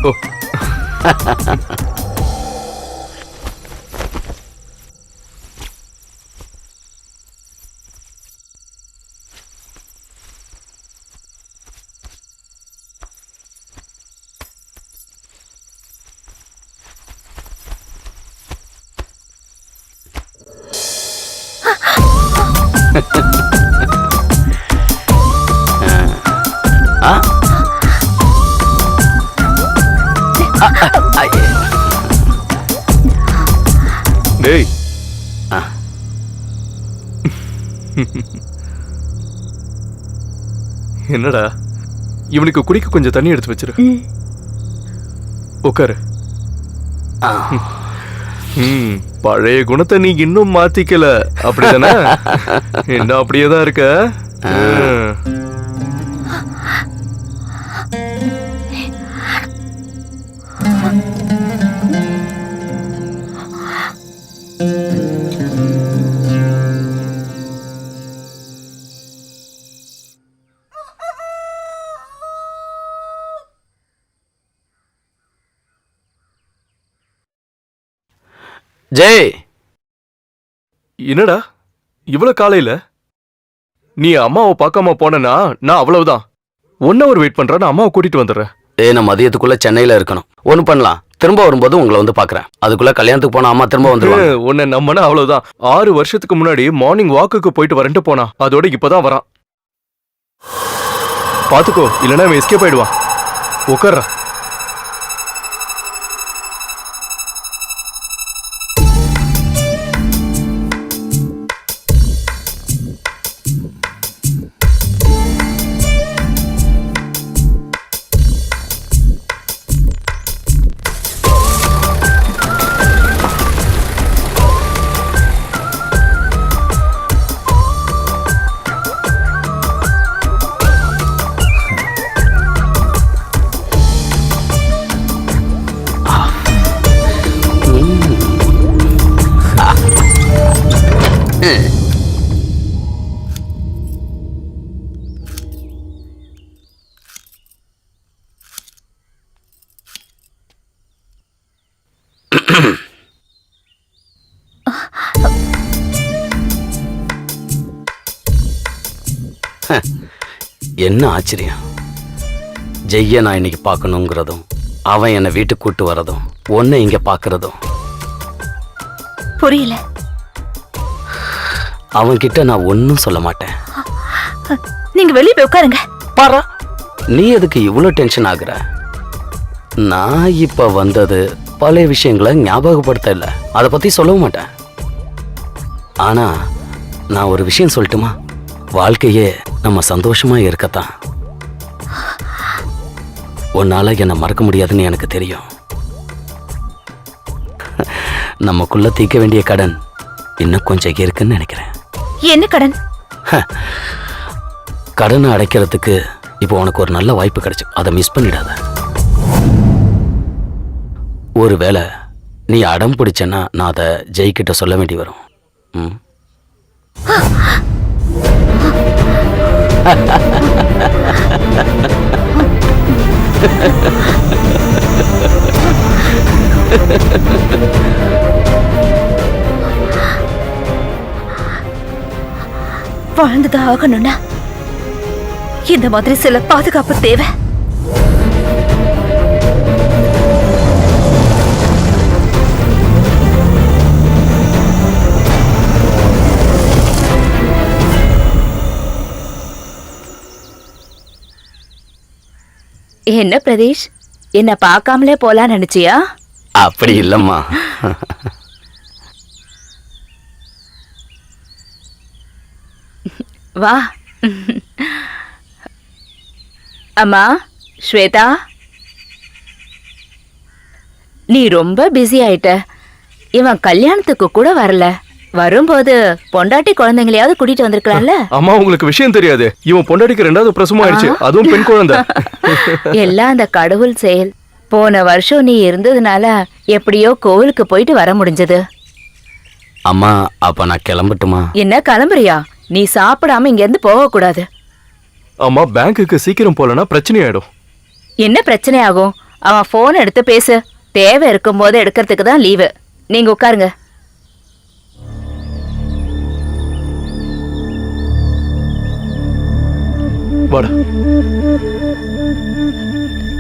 ஓ. டேய், என்னடா இவனுக்கு குடிக்க கொஞ்சம் தண்ணி எடுத்து வச்சிரு. உட்காரு. பழைய குணத்தை நீ இன்னும் மாத்திக்கல, அப்படிதானே? என்ன அப்படியேதான் இருக்க. ஜெய், என்னடா இவ்வளவு காலையில? நீ அம்மாவை பார்க்காம போனா நான் அவ்வளவுதான். 1 hour வெயிட் பண்றேன். நான் அம்மாவை கூட்டிட்டு வந்துடுறேன். நான் மதியத்துக்குள்ள சென்னையில இருக்கணும். ஒண்ணு பண்ணலாம், திரும்ப வரும்போது உங்களை வந்து பாக்குறேன். அதுக்குள்ள கல்யாணத்துக்கு போனா அம்மா திரும்ப வந்துருவாங்க. உன்னை நம்பனா அவ்வளவுதான். 6 வருஷத்துக்கு முன்னாடி மார்னிங் வாக்குக்கு போயிட்டு வரேன்ட்டு போனா, அதோட இப்பதான் வரான். பாத்துக்கோ, இல்லைன்னா அவன் எஸ்கேப் ஆயிடுவான். உட்கார்றா. என்ன ஆச்சரியம், ஜெய்ய நான் இன்னைக்கு பார்க்கணுங்கிறதும் அவன் என்னை வீட்டுக்கு கூட்டு வரதும் உன்னை இங்க பார்க்கறதும். புரியல. அவன்கிட்ட நான் ஒன்னும் சொல்ல மாட்டேன். நீங்க வெளியே போய் உட்காருங்க. பாரா, நீ எதுக்கு இவ்வளோ டென்ஷன் ஆகுற? நான் இப்ப வந்தது பழைய விஷயங்களை ஞாபகப்படுத்த இல்லை, அதை பத்தி சொல்லவும் மாட்டேன். ஆனா நான் ஒரு விஷயம் சொல்லட்டுமா? வாழ்க்கையே நம்ம சந்தோஷமா இருக்கத்தான். உன்னால என்னை மறக்க முடியாதுன்னு எனக்கு தெரியும். நமக்குள்ள தீர்க்க வேண்டிய கடன் இன்னும் கொஞ்சம் இருக்குன்னு நினைக்கிறேன். என்ன கடன்? கடனை அடைக்கிறதுக்கு இப்போ உனக்கு ஒரு நல்ல வாய்ப்பு கிடைச்சு, அதை மிஸ் பண்ணிடாத. ஒருவேளை நீ அடம் பிடிச்சேன்னா நான் அதை ஜெய்கிட்ட சொல்ல வேண்டி வரும். ம். வாழ்ந்துதான் ஆகணும்னா இந்த மாதிரி சில பாதுகாப்பு தேவை. என்ன பிரதீஷ், என்ன பார்க்காமலே போலாம் நினைச்சியா? அப்படி இல்லம்மா. வா. அம்மா ஸ்வேதா, நீ ரொம்ப பிஸி ஆயிட்ட. இவன் கல்யாணத்துக்கு கூட வரல. வரும்போது பொண்டாட்டி குழந்தைங்களையாவது கூட்டிட்டு வந்திருக்கலாம்ல. அம்மா, உங்களுக்கு விஷயம் தெரியாது, இவன் பொண்டாட்டிக்கு 2வது பிரசவம் ஆயிடுச்சு, அதுவும் பெண் குழந்தை. எல்லாம் அந்த கடவுள் செயல். போன வருஷம் நீ இருந்ததுனால எப்படியோ கோவிலுக்கு போயிட்டு வர முடிஞ்சது. அம்மா, அப்ப நான் கிளம்பட்டுமா? என்ன கிளம்புறியா? நீ சாப்பிடாம இங்க இருந்து போக கூடாது. அம்மா, பேங்க்குக்கு சீக்கிரம் போலனா பிரச்சனை ஆயிடும். என்ன பிரச்சனை ஆகும்? அவன் போன் எடுத்து பேசு. தேவை இருக்கும் போது எடுக்கிறதுக்கு தான் லீவு. நீங்க உட்காருங்க. வாடா.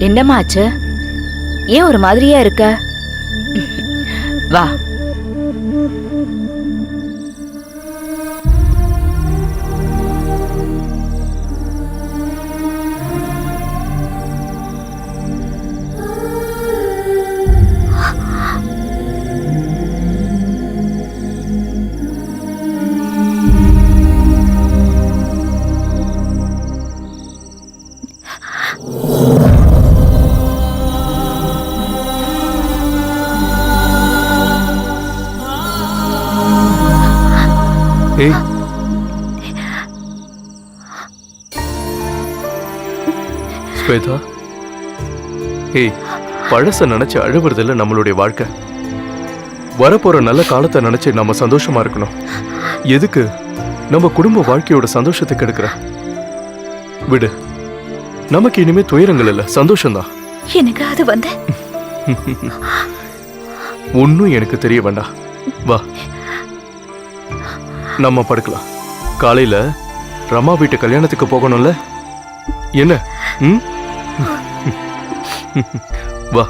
என்னமாச்சு? ஏன் ஒரு மாதிரியா இருக்க? வா. ஏய், ஸ்வேதா, ஏய், பழச நினைச்சு அழுவுறதில்ல நம்மளுடைய வாழ்க்கை. வரப்போற நல்ல காலத்தை நினைச்சு நம்ம சந்தோஷமா இருக்கணும். எதுக்கு நம்ம குடும்ப வாழ்க்கையோட சந்தோஷத்தை கெடுக்கிற? விடு, நமக்கு இனிமே துயரங்கள் இல்ல, சந்தோஷம்தான். எனக்கு அது வந்து ஒன்னும் எனக்கு தெரிய வேண்டாம். வா, நம்ம படுக்கலாம். காலையில ரமா வீட்டு கல்யாணத்துக்கு போகணும்ல, என்ன? ம்? வா.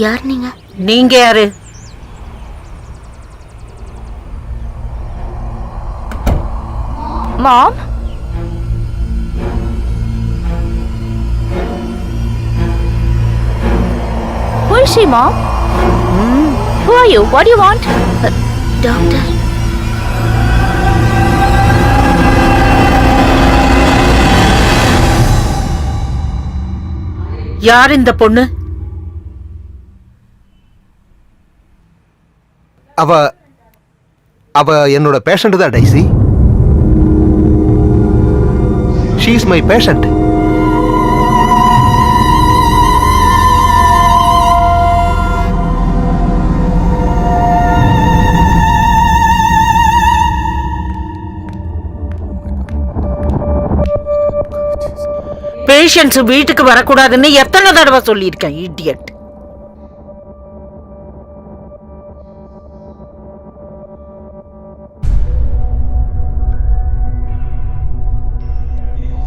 யார் நீங்க? நீங்க யாரு? மாம், who is she, Mom? Who are you? What do you want? Doctor, யார் இந்த பொண்ணு? அவ அவ என்னோட பேஷண்ட் தான் dicey. She is my patient. Patients வீட்டுக்கு வரக்கூடாதுன்னு எத்தனை தடவை சொல்லியிருக்கேன், இடியட்.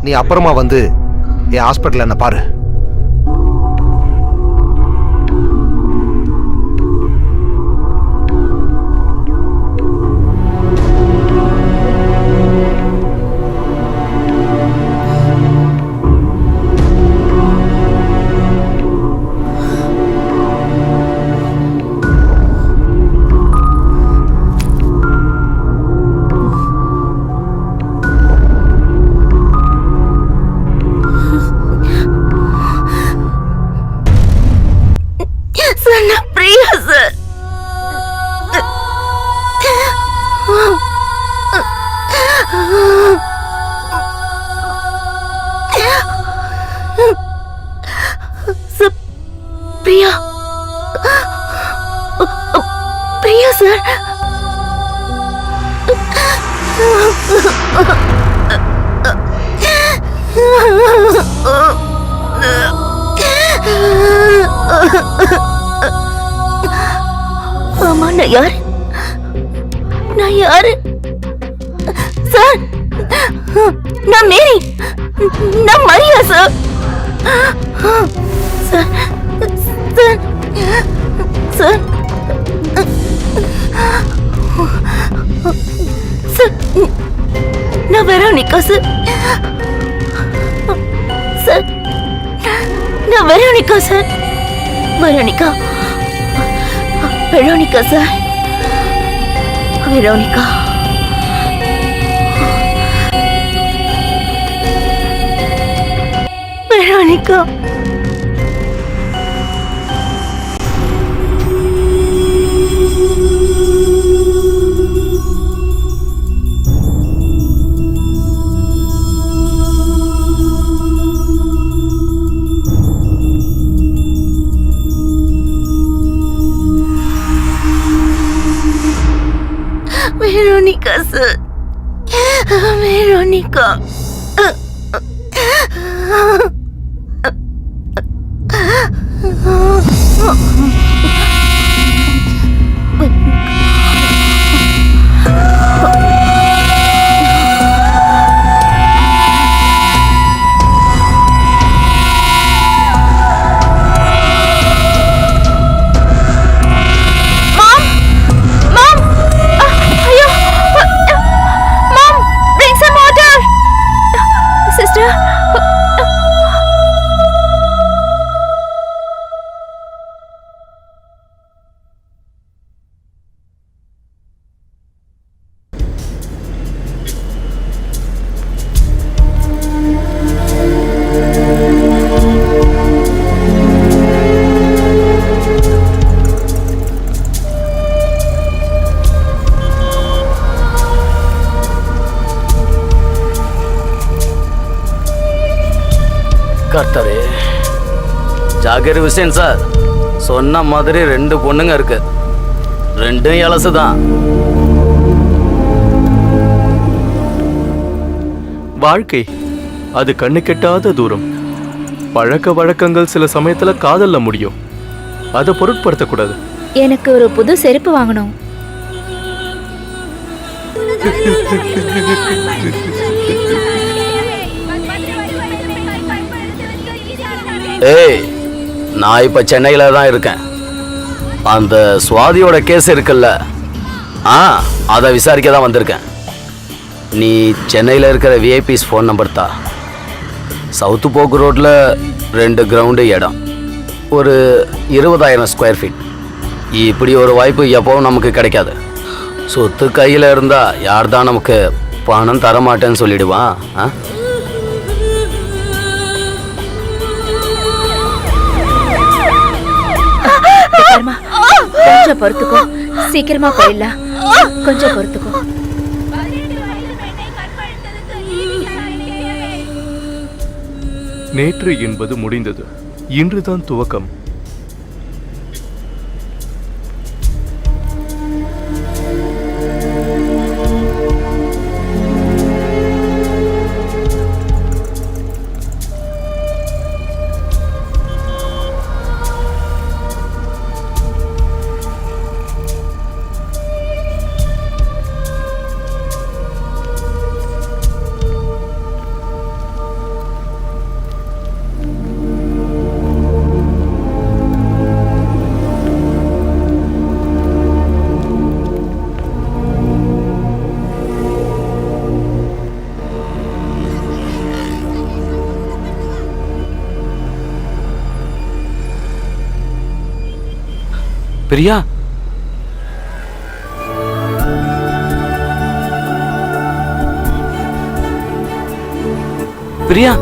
நீ அப்புறமா வந்து என் ஹாஸ்பிட்டல் என்ன பாரு. பிரியா சார். பிரியா, பிரியா சார். ஆமா, நான் யாரு? நான் யாரு சார்? நான் மேரி. நான் Maria sir. Sir, sir, sir, sir, நான் வெரோனிகா சார். சார், நான் Veronica sir. Veronica, Veronica sir. Veronica. Veronica. Veronica, sir. Veronica. கர்த்தரே, ஜாகிர் ஹுசேன் சார் சொன்ன மாதிரி 2 பொண்ணுங்க இருக்கு. 2 இலசு தான். வாழ்க்கை அது கண்ணு கெட்டாத தூரம். பழக்க வழக்கங்கள் சில சமயத்துல காதல்ல முடியும். அதை பொருட்படுத்தக்கூடாது. எனக்கு ஒரு புது செருப்பு வாங்கணும். ஏய், நான் இப்ப சென்னையில தான் இருக்கேன். அந்த சுவாதியோட கேஸ் இருக்குல்ல, அதை விசாரிக்க தான் வந்திருக்கேன். நீ சென்னையில் இருக்கிற விஐபிஸ் ஃபோன் நம்பர் தா. சவுத்து போக்கு ரோட்டில் 2 கிரவுண்டு இடம், ஒரு 20,000 ஸ்கொயர் ஃபீட். இப்படி ஒரு வாய்ப்பு எப்பவும் நமக்கு கிடைக்காது. சொத்து கையில இருந்தா யார் தான் நமக்கு பணம் தர மாட்டேன்னு சொல்லிடுவான்? கொஞ்சம் பொறுத்துக்கோ, சீக்கிரமா போயிடலாம். கொஞ்சம் பொறுத்துக்கோ. நேற்று என்பது முடிந்தது, இன்றுதான் துவக்கம். பிரியா, பிரியா,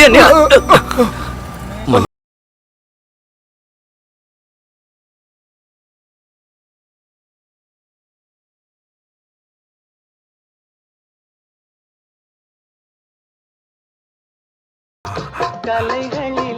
பிரியா, கலைகளில்